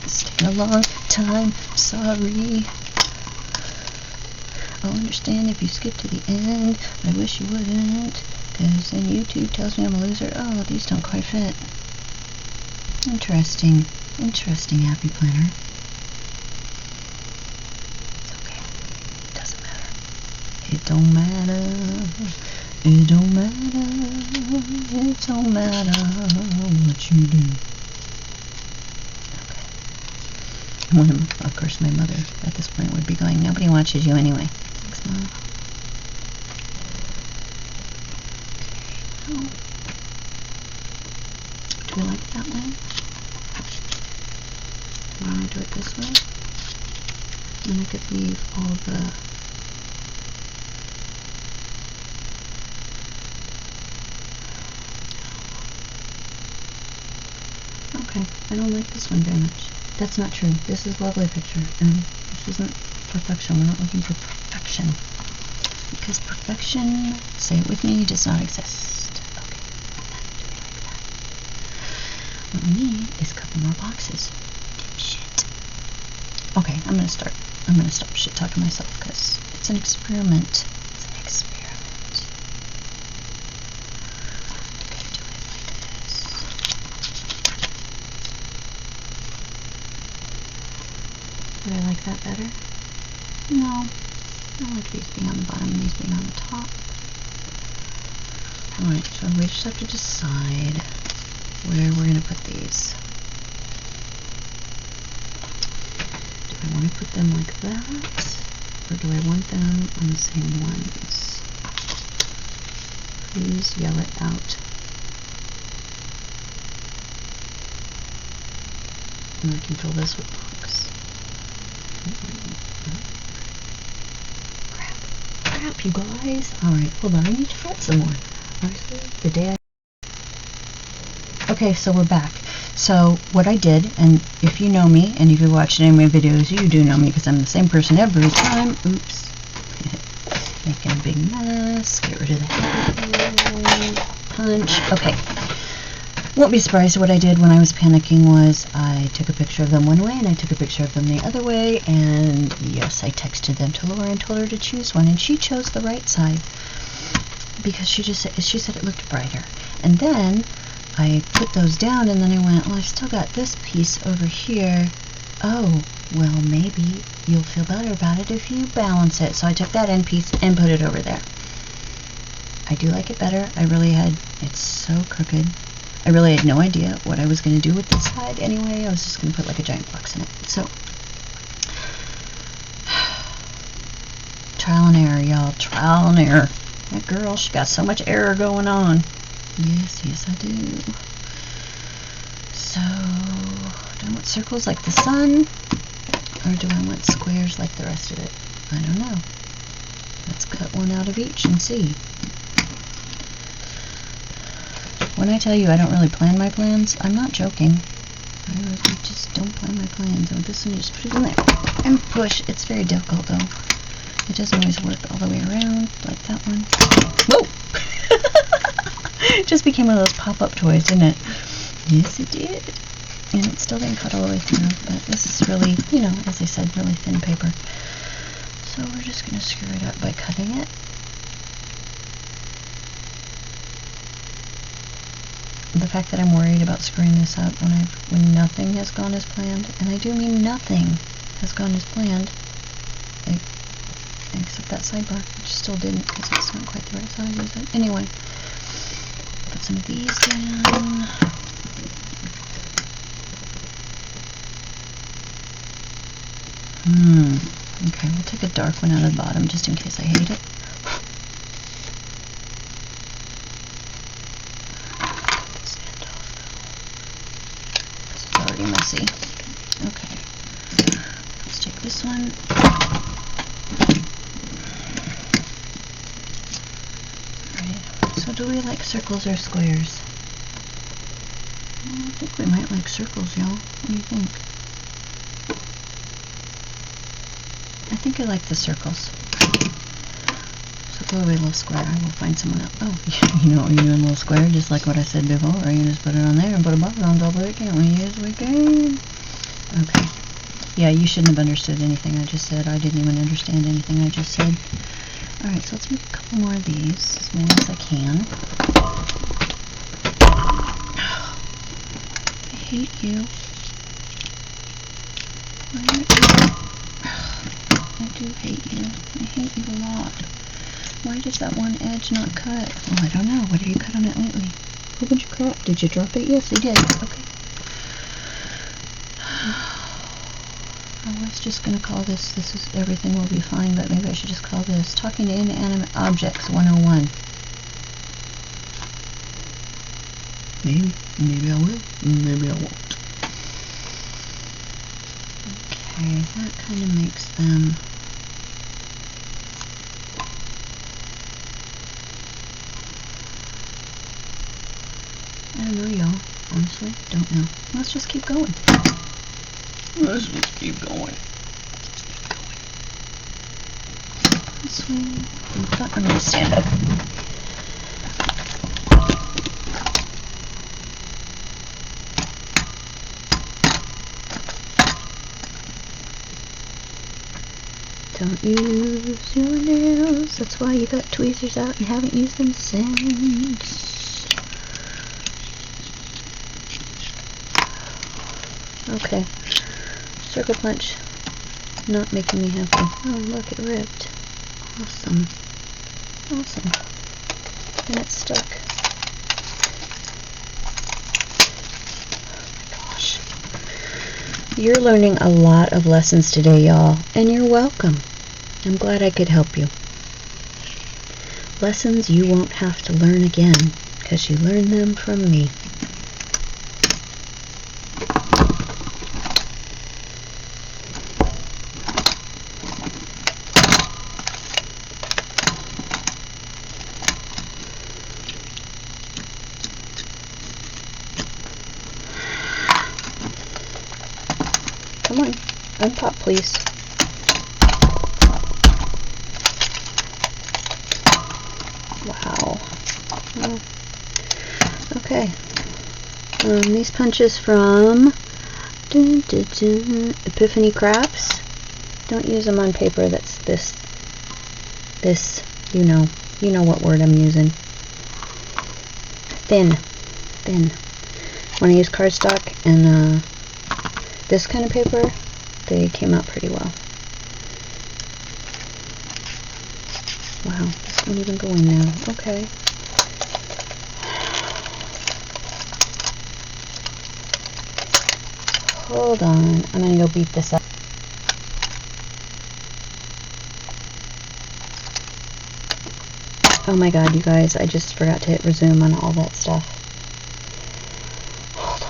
It's taking a long time. Sorry. I'll understand if you skip to the end, but I wish you wouldn't, because then YouTube tells me I'm a loser. Oh, these don't quite fit. Interesting. Interesting, Happy Planner. It's okay. It doesn't matter. It don't matter. It don't matter. It don't matter what you do. Okay. Of course, my mother at this point would be going, nobody watches you anyway. Thanks, Mom. Okay. Oh. Do we like it that way? Do you want to do it this way? And then I could leave all the... Okay, I don't like this one very much. That's not true. This is a lovely picture, and this isn't perfection. We're not looking for perfection. Because perfection, say it with me, does not exist. Okay, like that. What we need is a couple more boxes. Shit. Okay, I'm gonna stop shit talking myself, because it's an experiment. It's an experiment. I'm gonna do it like this. Do I like that better? No. I like these being on the bottom and these being on the top. Alright, so we just have to decide where we're going to put these. Do I want to put them like that? Or do I want them on the same ones? Please yell it out. And I can fill this with blocks. Crap, you guys. Alright, hold on. I need to fret some more. Honestly, the day Okay, so we're back. So, what I did, and if you know me, and if you watched any of my videos, you do know me, because I'm the same person every time. Oops. Making a big mess. Get rid of that. Punch. Okay. Won't be surprised what I did when I was panicking was I took a picture of them one way and I took a picture of them the other way, and yes, I texted them to Laura and told her to choose one, and she chose the right side because she said it looked brighter. And then I put those down, and then I went, well, I've still got this piece over here. Oh, well, maybe you'll feel better about it if you balance it. So I took that end piece and put it over there. I do like it better. It's so crooked. I really had no idea what I was going to do with this side anyway. I was just going to put like a giant box in it. So, trial and error, y'all. Trial and error. That girl, she got so much error going on. Yes, yes, I do. So, do I want circles like the sun? Or do I want squares like the rest of it? I don't know. Let's cut one out of each and see. When I tell you I don't really plan my plans, I'm not joking. I really just don't plan my plans. Oh, this one, you just put it in there and push. It's very difficult though. It doesn't always work all the way around, like that one. Whoa! It just became one of those pop-up toys, didn't it? Yes, it did. And it still didn't cut all the way through, but this is really, you know, as I said, really thin paper. So we're just going to screw it up by cutting it. The fact that I'm worried about screwing this up when nothing has gone as planned, and I do mean nothing has gone as planned, except that sidebar, which still didn't, because it's not quite the right size, is it? Anyway, put some of these down. Okay, we'll take a dark one out of the bottom, just in case I hate it. Messy. Okay. Let's take this one. Alright. So do we like circles or squares? I think we might like circles, y'all. What do you think? I think I like the circles. So go away, little square. I will find someone else. Oh, you know what you're doing, little square, just like what I said before. You can just put it on there and put a button on top of it, can't we? Yes, we can. Okay. Yeah, you shouldn't have understood anything I just said. I didn't even understand anything I just said. Alright, so let's make a couple more of these, as many as I can. I hate you. Why aren't you? I do hate you. I hate you a lot. Why does that one edge not cut? Oh, I don't know. What have you cut on it lately? A bunch of crap. Did you drop it? Yes, you did. Okay. I was just going to call this is Everything Will Be Fine, but maybe I should just call this Talking to Inanimate Objects 101. Maybe. Maybe I will. Maybe I won't. Okay, that kind of makes them... I don't know, y'all. Honestly, don't know. Let's just keep going. Let's just keep going. This way. I'm going to stand up. Don't use your nails. That's why you got tweezers out and haven't used them since. Okay. Circle punch. Not making me happy. Oh, look, it ripped. Awesome. Awesome. And it's stuck. Oh my gosh. You're learning a lot of lessons today, y'all, and you're welcome. I'm glad I could help you. Lessons you won't have to learn again, because you learned them from me. Come on, unpop, please. Wow. Oh. Okay. These punches from Epiphany Crafts. Don't use them on paper that's this, you know what word I'm using. Thin. When I use cardstock and this kind of paper, they came out pretty well. Wow, this won't even go in now. Okay. Hold on, I'm gonna go beat this up. Oh my god, you guys, I just forgot to hit resume on all that stuff. Hold on.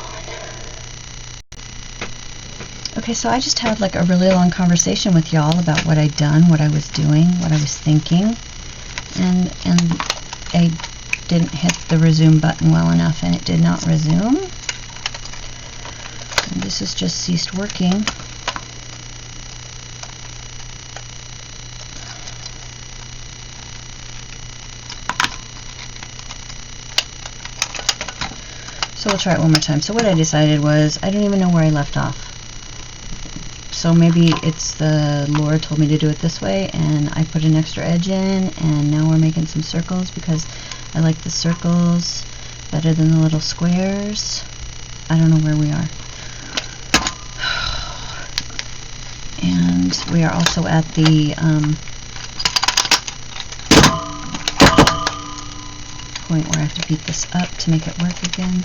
Okay, so I just had like a really long conversation with y'all about what I'd done, what I was doing, what I was thinking, and I didn't hit the resume button well enough, and it did not resume. And this has just ceased working. So we'll try it one more time. So what I decided was, I don't even know where I left off. So maybe it's the Lord told me to do it this way, and I put an extra edge in, and now we're making some circles because I like the circles better than the little squares. I don't know where we are. And we are also at the point where I have to beat this up to make it work again.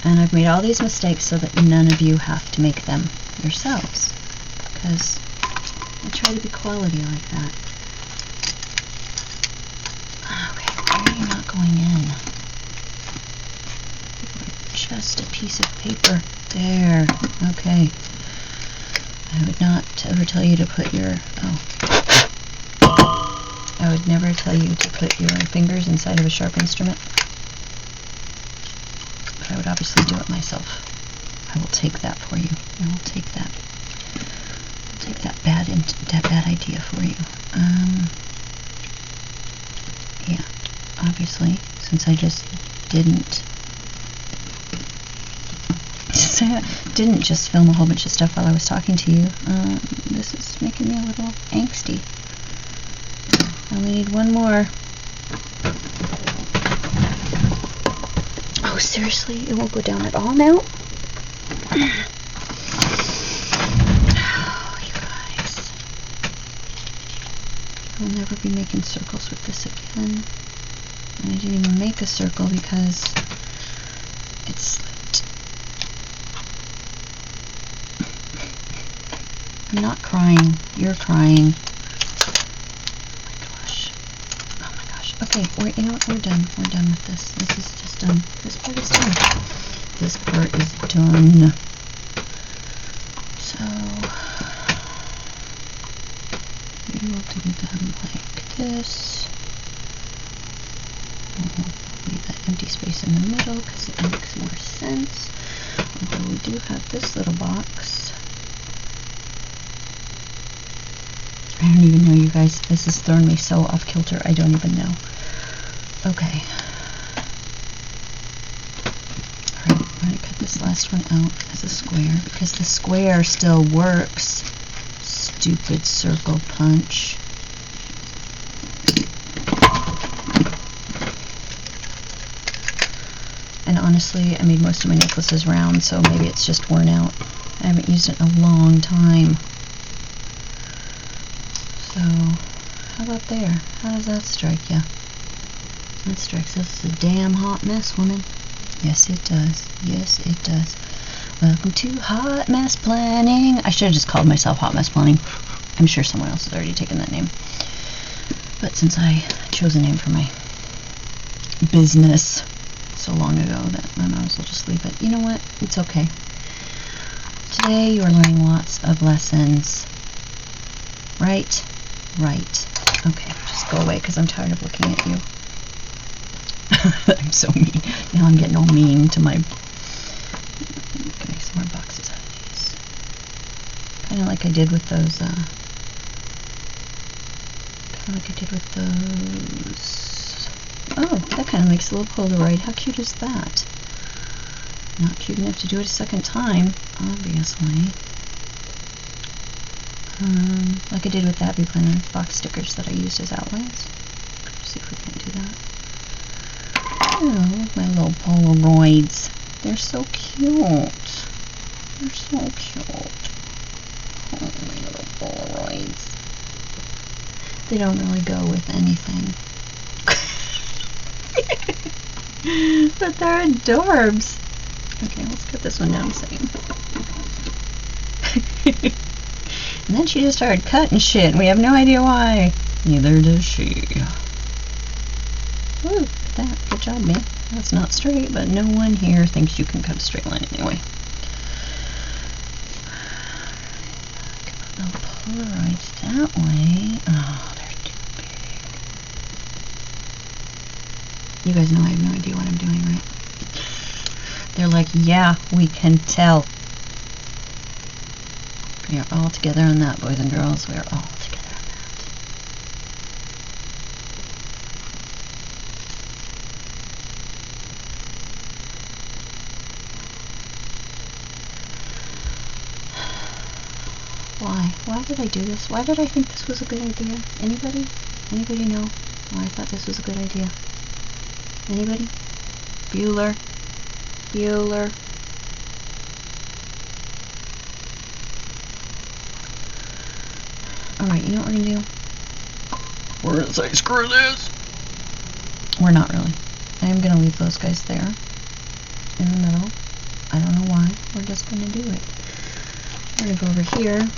And I've made all these mistakes so that none of you have to make them yourselves, because I try to be quality like that. Okay, why are you not going in? Just a piece of paper. There. Okay. I would not ever tell you to put your... I would never tell you to put your fingers inside of a sharp instrument. But I would obviously do it myself. I will take that for you. I will take that. I'll take that bad idea for you. Yeah. Obviously, since I just didn't just film a whole bunch of stuff while I was talking to you, this is making me a little angsty. I only need one more. Oh, seriously? It won't go down at all now? Oh, you guys. I'll never be making circles with this again. And I didn't even make a circle because it slipped. I'm not crying. You're crying. Oh my gosh. Okay, you know what? We're done. We're done with this. This is just done. This part is done. This part is done. So we will do them like this. We'll leave that empty space in the middle because it makes more sense. Although we do have this little box. I don't even know, you guys. This has thrown me so off kilter. I don't even know. Okay. Alright, I'm going to cut this last one out as a square because the square still works. Stupid circle punch. And honestly, I made most of my necklaces round, so maybe it's just worn out. I haven't used it in a long time. So, how about there? How does that strike you? That strikes us as a damn hot mess, woman. Yes, it does. Yes, it does. Welcome to Hot Mess Planning. I should have just called myself Hot Mess Planning. I'm sure someone else has already taken that name. But since I chose a name for my business so long ago that I might as well just leave it. You know what? It's okay. Today you are learning lots of lessons. Right? Right. Okay, just go away because I'm tired of looking at you. I'm so mean. Now I'm getting all mean to my... I'm gonna make some more boxes out of these. Kind of like I did with those, Oh, that kind of makes a little Polaroid. How cute is that? Not cute enough to do it a second time, obviously. Like I did with that Be Planner box stickers that I used as outlines. Let's see if we can do that. Oh, my little Polaroids. They're so cute. They're so cute. Oh, my little Polaroids. They don't really go with anything. But they're adorbs. Okay, let's cut this one down a second. And then she just started cutting shit, and we have no idea why. Neither does she. Woo, look at that. Good job, man. That's not straight, but no one here thinks you can cut a straight line anyway. I'll polarize that way. Oh, they're too big. You guys know I have no idea what I'm doing, right? They're like, yeah, we can tell. We are all together on that, boys and girls. We are all together on that. Why? Why did I do this? Why did I think this was a good idea? Anybody? Anybody know why I thought this was a good idea? Anybody? Bueller? Bueller? Alright, you know what we're gonna do? We're gonna say screw this! We're not really. I am gonna leave those guys there. In the middle. I don't know why. We're just gonna do it. We're gonna go over here.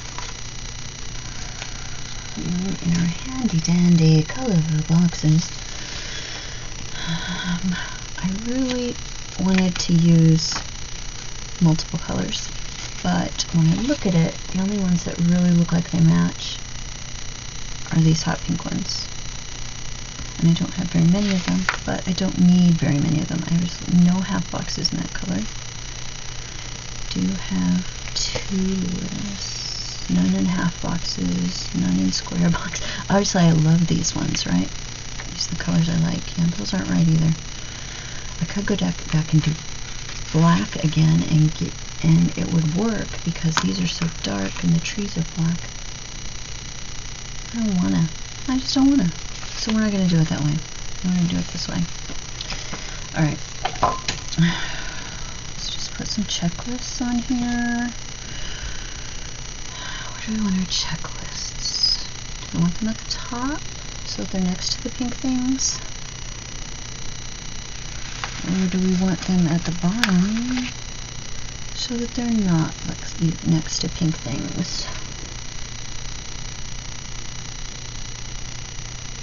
In our handy dandy colorful boxes. I really wanted to use multiple colors, but when I look at it, the only ones that really look like they match are these hot pink ones. And I don't have very many of them, but I don't need very many of them. I have no half boxes in that color. Do have 2 none in half boxes, none in square box. Obviously I love these ones, right? These are the colors I like. Yeah, those aren't right either. I could go back and do black again and it would work because these are so dark and the trees are black. I don't wanna. I just don't wanna. So we're not gonna do it that way. We're gonna do it this way. Alright. Let's just put some checklists on here. Where do we want our checklists? Do we want them at the top so that they're next to the pink things? Or do we want them at the bottom so that they're not next to pink things?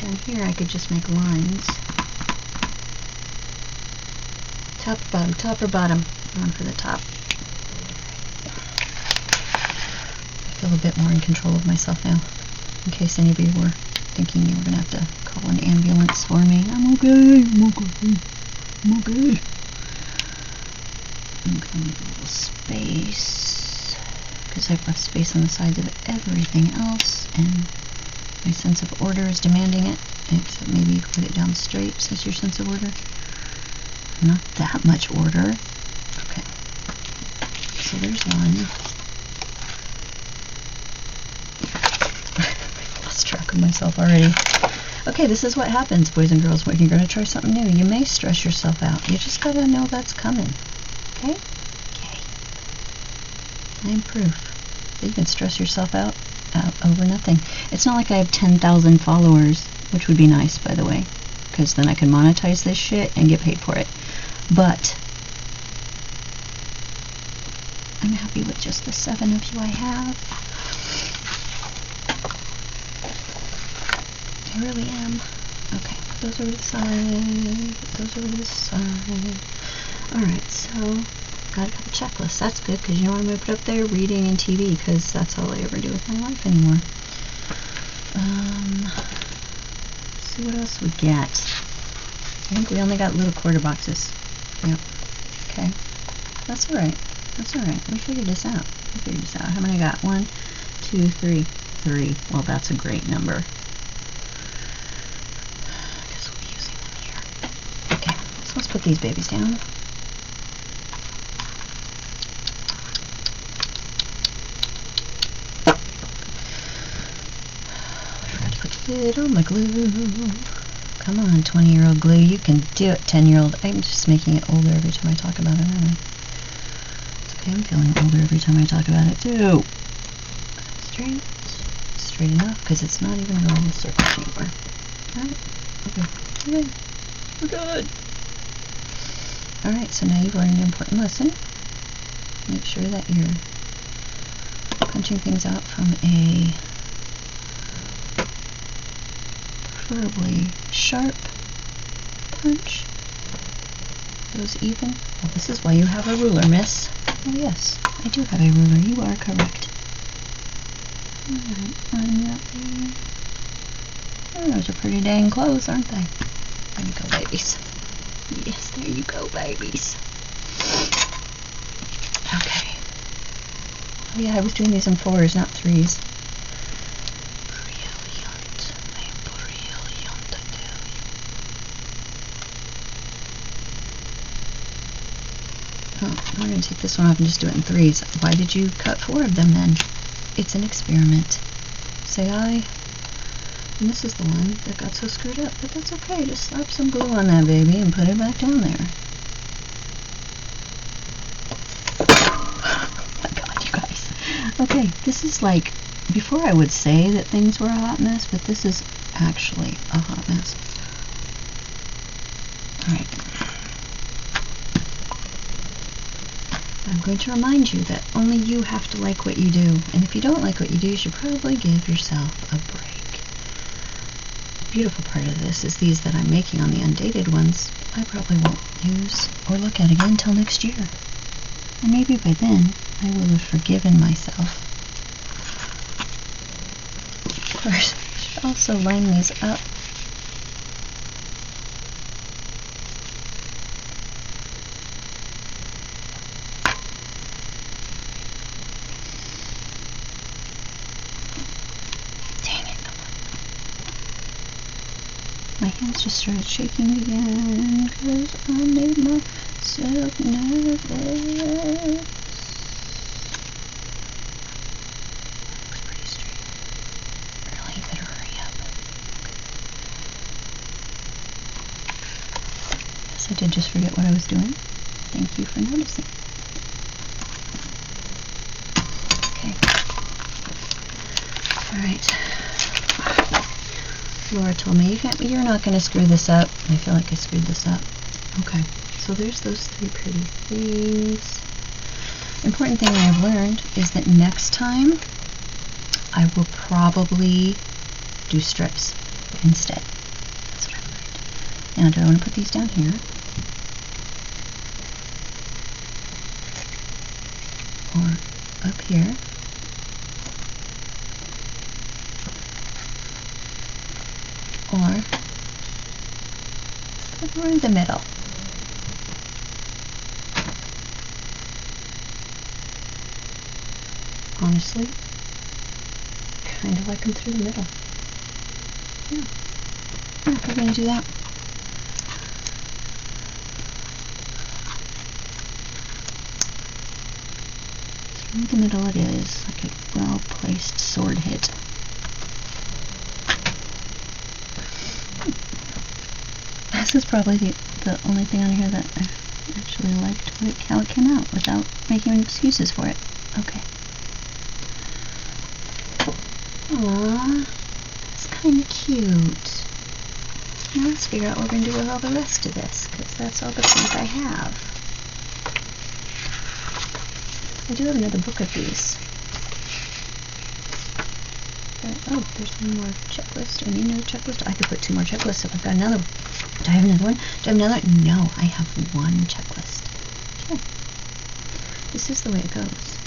Down here I could just make lines. Top or bottom, top or bottom. One for the top. I feel a bit more in control of myself now. In case any of you were thinking you were going to have to call an ambulance for me. I'm okay, I'm okay. I'm okay. I'm going to leave a little space because I've left space on the sides of everything else, and my sense of order is demanding it. Except maybe you can put it down straight since your sense of order. Not that much order. Okay. So there's one. I've lost track of myself already. Okay, this is what happens, boys and girls, when you're going to try something new. You may stress yourself out. You just got to know that's coming. Okay? Okay. I'm proof that you can stress yourself out over nothing. It's not like I have 10,000 followers, which would be nice, by the way, because then I can monetize this shit and get paid for it. But I'm happy with just the 7 of you I have. I really am. Okay, put those over to the side. Put those over to the side. Alright, so got a couple checklists. That's good, because you know what I'm going to put up there? Reading and TV, because that's all I ever do with my life anymore. Let's see what else we get. I think we only got little quarter boxes. Yep. Okay. That's alright. That's alright. We figured this out. We figured this out. How many I got? 1, 2, 3. 3. Well, that's a great number. I guess we'll be using them here. Okay. So let's put these babies down. It on my glue. Come on, 20-year-old glue, you can do it. 10-year-old, I'm just making it older every time I talk about it, aren't I? It's okay, I'm feeling older every time I talk about it, too. Straight. Straight enough, because it's not even going in the circle anymore. Alright, okay. Okay, we're good. Alright, so now you've learned an important lesson. Make sure that your punching things out from a preferably sharp punch. Those even. Well, this is why you have a ruler, miss. Oh yes, I do have a ruler. You are correct. Alright, line that there. Oh, those are pretty dang close, aren't they? There you go, babies. Yes, there you go, babies. Okay. Oh yeah, I was doing these in 4s, not 3s. Brilliant. I'm brilliant, I tell you. Oh, we're going to take this one off and just do it in 3s. Why did you cut 4 of them then? It's an experiment. Say aye. And this is the one that got so screwed up, but that's okay. Just slap some glue on that baby and put it back down there. Oh my god, you guys. Okay, this is like, before I would say that things were a hot mess, but this is actually a hot mess. Alright. I'm going to remind you that only you have to like what you do, and if you don't like what you do, you should probably give yourself a break. The beautiful part of this is these that I'm making on the undated ones, I probably won't use or look at again until next year. And maybe by then, I will have forgiven myself. Of course, I should also line these up. My hands just started shaking again because I made myself nervous. Looks pretty straight. Really, you better hurry up. Yes, I did just forget what I was doing. Thank you for noticing. Okay. Alright. Laura told me, you're not going to screw this up. I feel like I screwed this up. Okay, so there's those 3 pretty things. Important thing I've learned is that next time I will probably do strips instead. That's what I've learned. Now, do I want to put these down here? Or up here? Or through the middle. Honestly, kind of like them through the middle. Yeah, we're going to do that. Through the middle it is, like a well-placed sword hit. This is probably the only thing on here that I actually liked how it came out without making excuses for it. Okay. Aww, that's kind of cute. Now let's figure out what we're going to do with all the rest of this, because that's all the things I have. I do have another book of these. Oh, there's one more checklist. Do I need another checklist? I could put 2 more checklists if I've got another one. Do I have another one? Do I have another? No, I have 1 checklist. Okay. This is the way it goes.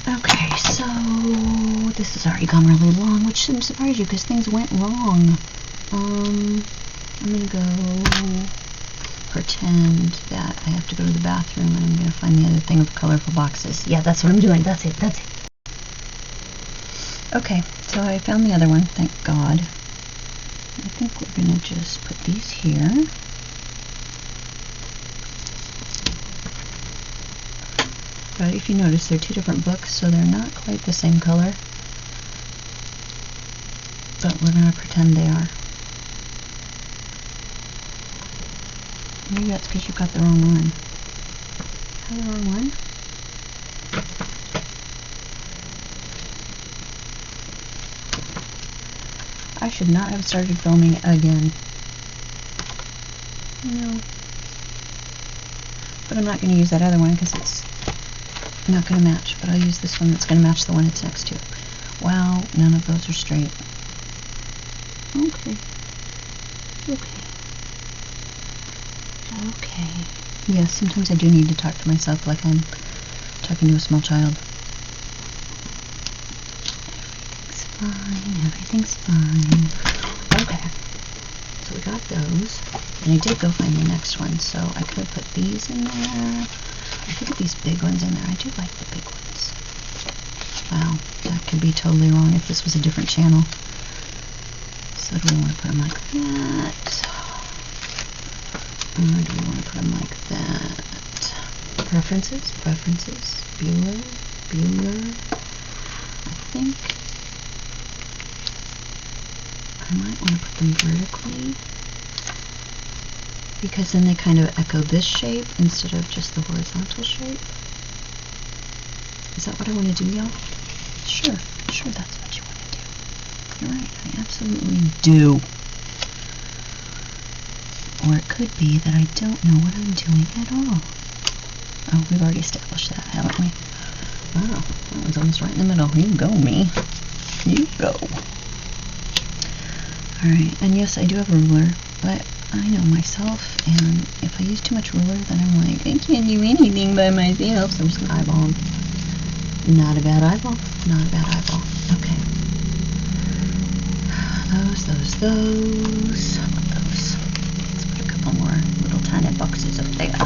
Okay, so this has already gone really long, which shouldn't surprise you because things went wrong. I'm going to go pretend that I have to go to the bathroom and I'm going to find the other thing of colorful boxes. Yeah, that's what I'm doing. That's it. That's it. Okay, so I found the other one, thank God. I think we're going to just put these here. But if you notice, they're 2 different books, so they're not quite the same color. But we're going to pretend they are. Maybe that's because you've got the wrong one. Have the wrong one? I should not have started filming again. No. But I'm not going to use that other one because it's Not going to match, but I'll use this one that's going to match the one it's next to. Wow, none of those are straight. Okay. Okay. Yes, sometimes I do need to talk to myself like I'm talking to a small child. Everything's fine. Okay. So we got those. And I did go find the next one, so I could put these in there. I could put these big ones in there. I do like the big ones. Wow, that could be totally wrong if this was a different channel. So do we want to put them like that? Or do we want to put them like that? Preferences? Bueller? I think I might want to put them vertically, because then they kind of echo this shape instead of just the horizontal shape. Is that what I want to do, y'all? Sure, that's what you want to do. You're right, I absolutely do. Or it could be that I don't know what I'm doing at all. Oh, we've already established that, haven't we? Wow, that one's almost right in the middle. You go, me. You go. Alright, and yes, I do have a ruler, but I know myself, and if I use too much ruler, then I'm like, I can't do anything by myself, so I'm just going to eyeball them. Not a bad eyeball. Okay. Those. How about those? Let's put a couple more little tiny boxes up there. Oh,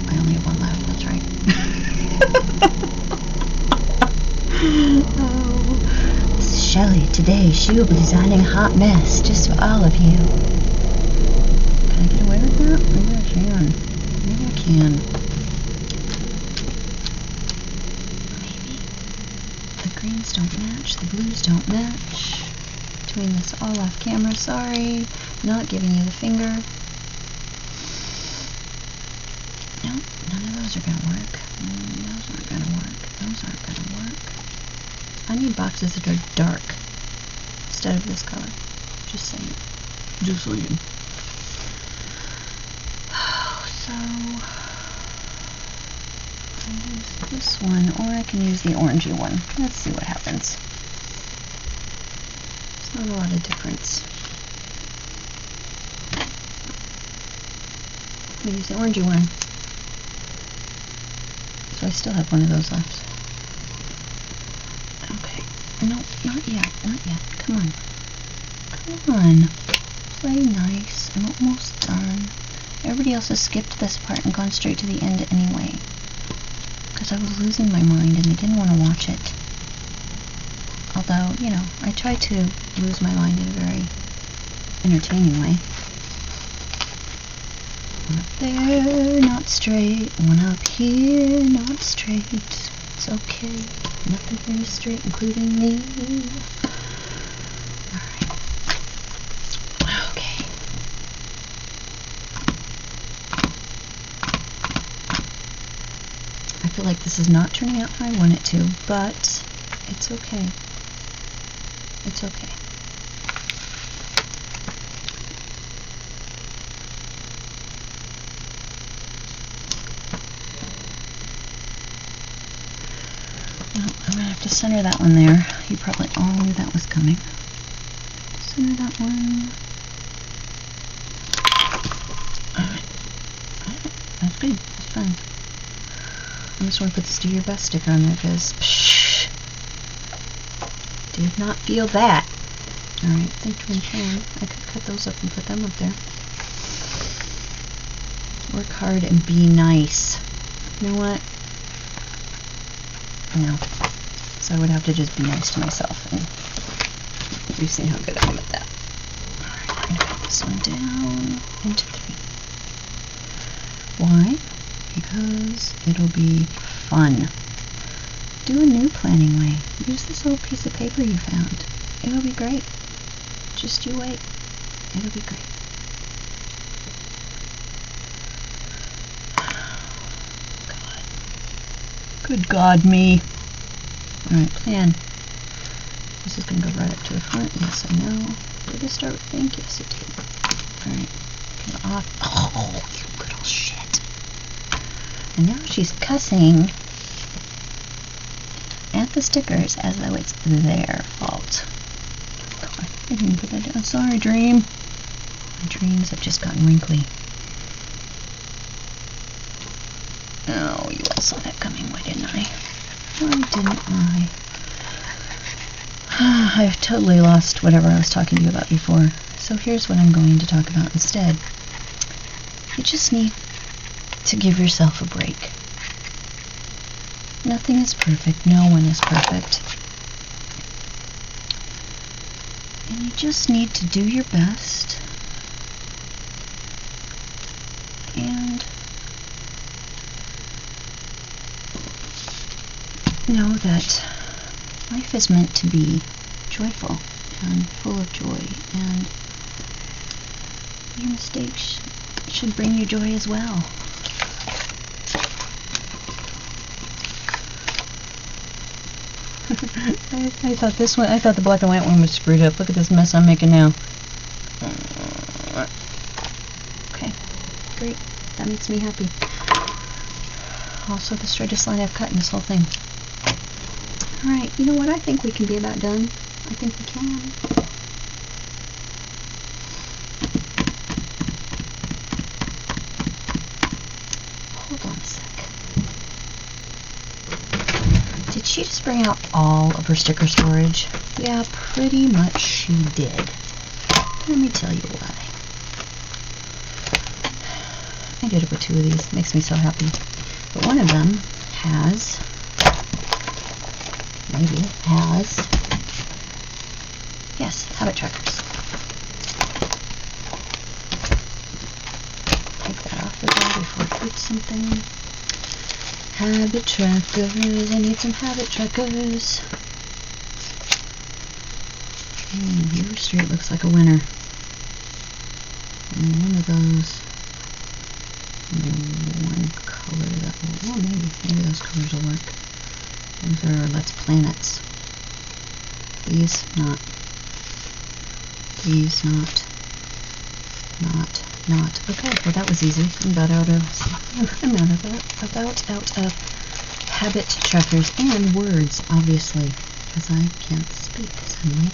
I only have one left, that's right. Oh, this is Shelly. Today she will be designing a hot mess just for all of you. Can I get away with that? Maybe I can. The greens don't match, the blues don't match. Doing this all off camera, sorry. Not giving you the finger. No, none of those are going to work. Those aren't going to work. I need boxes that are dark instead of this color. Just saying. So I use this one, or I can use the orangey one. Let's see what happens. There's not a lot of difference. I'm going to use the orangey one. So I still have one of those left. Okay. No, not yet. Come on. Play nice. I'm almost done. Everybody else has skipped this part and gone straight to the end anyway. Because I was losing my mind and they didn't want to watch it. Although, you know, I try to lose my mind in a very entertaining way. One up there, not straight. One up here, not straight. It's okay. Nothing here is straight, including me. Alright. Okay. I feel like this is not turning out how I want it to, but it's okay. It's okay. Well, I'm going to have to center that one there. You probably all knew that was coming. Center that one. Alright. That's good. That's fine. I just want to put the Do Your Best sticker on there because, did not feel that. Alright, think twin flame. I could cut those up and put them up there. Work hard and be nice. You know what? No. So I would have to just be nice to myself, and you've seen how good I am at that. Alright, I'm going to put this one down into 3. Why? Because it'll be fun. Do a new planning way. Use this old piece of paper you found. It'll be great. Just you wait. It'll be great. God. Good God, me. Alright, plan. This is going to go right up to the front. Yes, I know. Did it start with pink? Yes, it did. Alright. Get off. Oh, you little shit. And now she's cussing at the stickers as though it's their fault. Oh, I didn't put that down. Sorry, Dream. My dreams have just gotten wrinkly. Oh, you all saw that coming. Why didn't I? Why didn't I? I've totally lost whatever I was talking to you about before. So here's what I'm going to talk about instead. You just need to give yourself a break. Nothing is perfect. No one is perfect. And you just need to do your best. And know that life is meant to be joyful and full of joy, and your mistakes should bring you joy as well. I thought the black and white one was screwed up. Look at this mess I'm making now. Okay, great. That makes me happy. Also the straightest line I've cut in this whole thing. Alright, you know what? I think we can be about done. I think we can. Hold on a sec. Did she just bring out all of her sticker storage? Yeah, pretty much she did. Let me tell you why. I did it with 2 of these. Makes me so happy. But one of them has, yes, habit trackers. Take that off the there before I put something. Habit trackers. I need some habit trackers. River Street looks like a winner. And one of those, one color that will, well, maybe those colors will work. Those are Let's Planets. These, not. These, not. Okay, well that was easy. I'm about out of habit trackers and words, obviously, because I can't speak suddenly.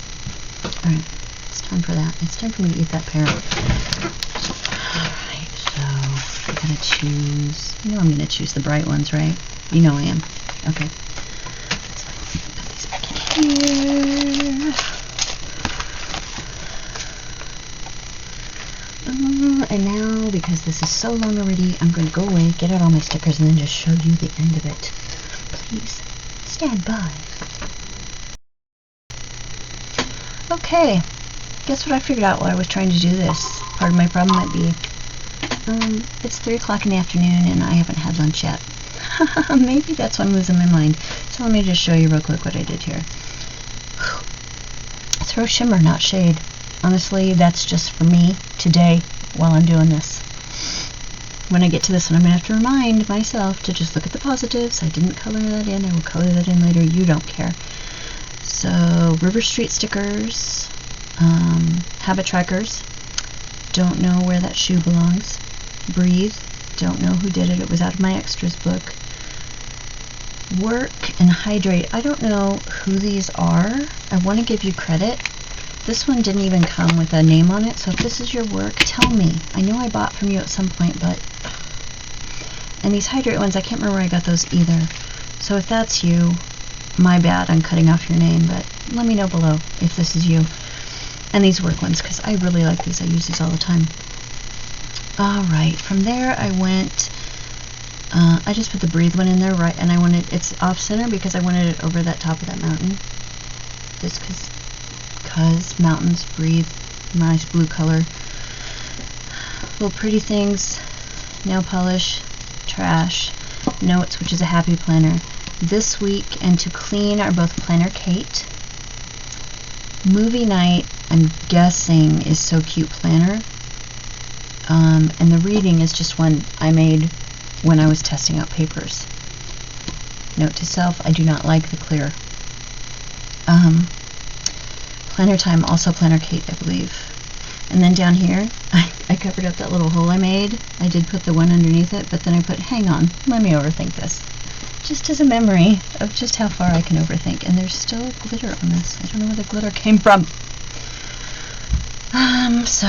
Alright, it's time for that. It's time for me to eat that pear. Alright, so I gotta choose. You know I'm gonna choose the bright ones, right? You know I am. Okay. So put these back in here. And now, because this is so long already, I'm going to go away, get out all my stickers, and then just show you the end of it. Please, stand by. Okay, guess what I figured out while I was trying to do this? Part of my problem might be, it's 3 o'clock in the afternoon and I haven't had lunch yet. Maybe that's why I'm losing my mind. So let me just show you real quick what I did here. Throw shimmer, not shade. Honestly, that's just for me today while I'm doing this. When I get to this one, I'm going to have to remind myself to just look at the positives. I didn't color that in. I will color that in later. You don't care. So, River Street stickers, habit trackers, don't know where that shoe belongs. Breathe, don't know who did it. It was out of my extras book. Work and hydrate. I don't know who these are. I want to give you credit. This one didn't even come with a name on it, so if this is your work, tell me. I know I bought from you at some point, but... And these hydrate ones, I can't remember where I got those either. So if that's you, my bad, I'm cutting off your name, but let me know below if this is you. And these work ones, because I really like these. I use these all the time. Alright, from there I went... I just put the Breathe one in there, right, and I wanted... It's off-center because I wanted it over that top of that mountain. Just because mountains, breathe, nice blue color. Little pretty things, nail polish, trash, notes, which is a happy planner. This week and to clean are both Planner Kate. Movie night, I'm guessing, is So Cute Planner. And the reading is just one I made when I was testing out papers. Note to self, I do not like the clear. Planner Time, also Planner Kate, I believe. And then down here, I covered up that little hole I made. I did put the one underneath it, but then I put, hang on, let me overthink this. Just as a memory of just how far I can overthink. And there's still glitter on this. I don't know where the glitter came from. So,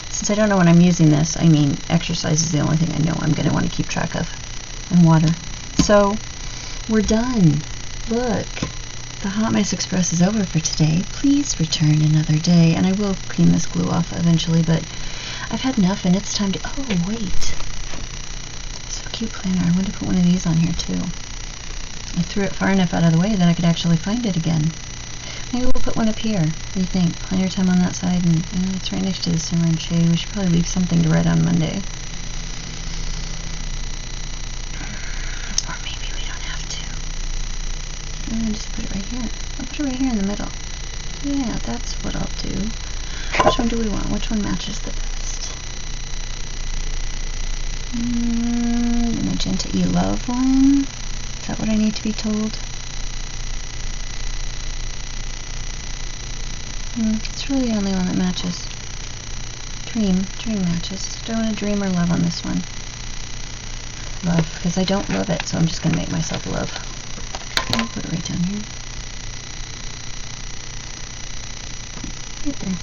since I don't know when I'm using this, I mean, exercise is the only thing I know I'm going to want to keep track of. And water. So, we're done. Look. The Hot Mess Express is over for today. Please return another day. And I will clean this glue off eventually, but I've had enough and it's time to... Oh, wait. So cute planner. I want to put one of these on here, too. I threw it far enough out of the way that I could actually find it again. Maybe we'll put one up here. What do you think? Planner time on that side, and it's right next to the Simmer and Shade. We should probably leave something to write on Monday. Or maybe we don't have to. I'm going to just put it right here. I'll put it right here in the middle. Yeah, that's what I'll do. Which one do we want? Which one matches the best? The Magenta E Love one? Is that what I need to be told? It's really the only one that matches. Dream matches. Do I want a dream or love on this one? Love, because I don't love it, so I'm just going to make myself love. I'll put it right down here. Right there.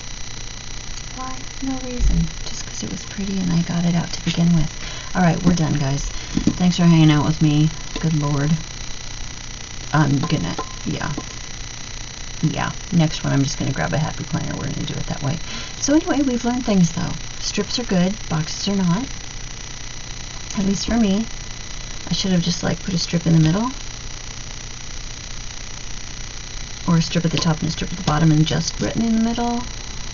Why? No reason. Just because it was pretty and I got it out to begin with. Alright, we're done, guys. Thanks for hanging out with me. Good Lord. I'm gonna, yeah, next one I'm just going to grab a happy planner. We're going to do it that way. So anyway, we've learned things though. Strips are good, boxes are not. At least for me. I should have just like put a strip in the middle. Or a strip at the top and a strip at the bottom and just written in the middle.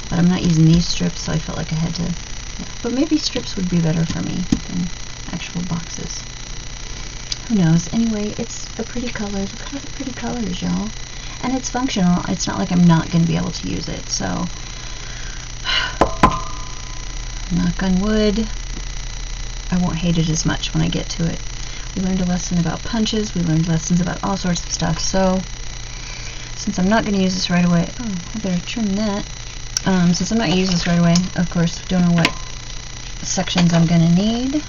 But I'm not using these strips, so I felt like I had to. Yeah. But maybe strips would be better for me than actual boxes. Who knows? Anyway, it's a pretty color. Look at all the pretty colors, y'all. And it's functional. It's not like I'm not going to be able to use it. So, knock on wood, I won't hate it as much when I get to it. We learned a lesson about punches. We learned lessons about all sorts of stuff. So, since I'm not going to use this right away, oh, I better trim that. Since I'm not going to use this right away, of course, don't know what sections I'm going to need.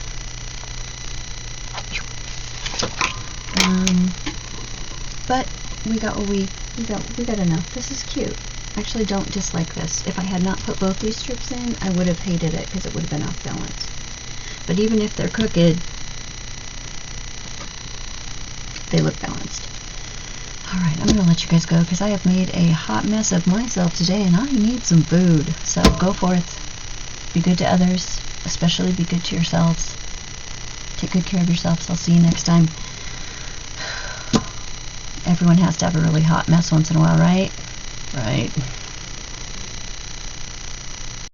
But we got what we got enough. This is cute. I actually don't dislike this. If I had not put both these strips in, I would have hated it because it would have been off balance. But even if they're crooked, they look balanced. Alright, I'm going to let you guys go because I have made a hot mess of myself today and I need some food. So go forth. Be good to others. Especially be good to yourselves. Take good care of yourselves. I'll see you next time. Everyone has to have a really hot mess once in a while, right? Right.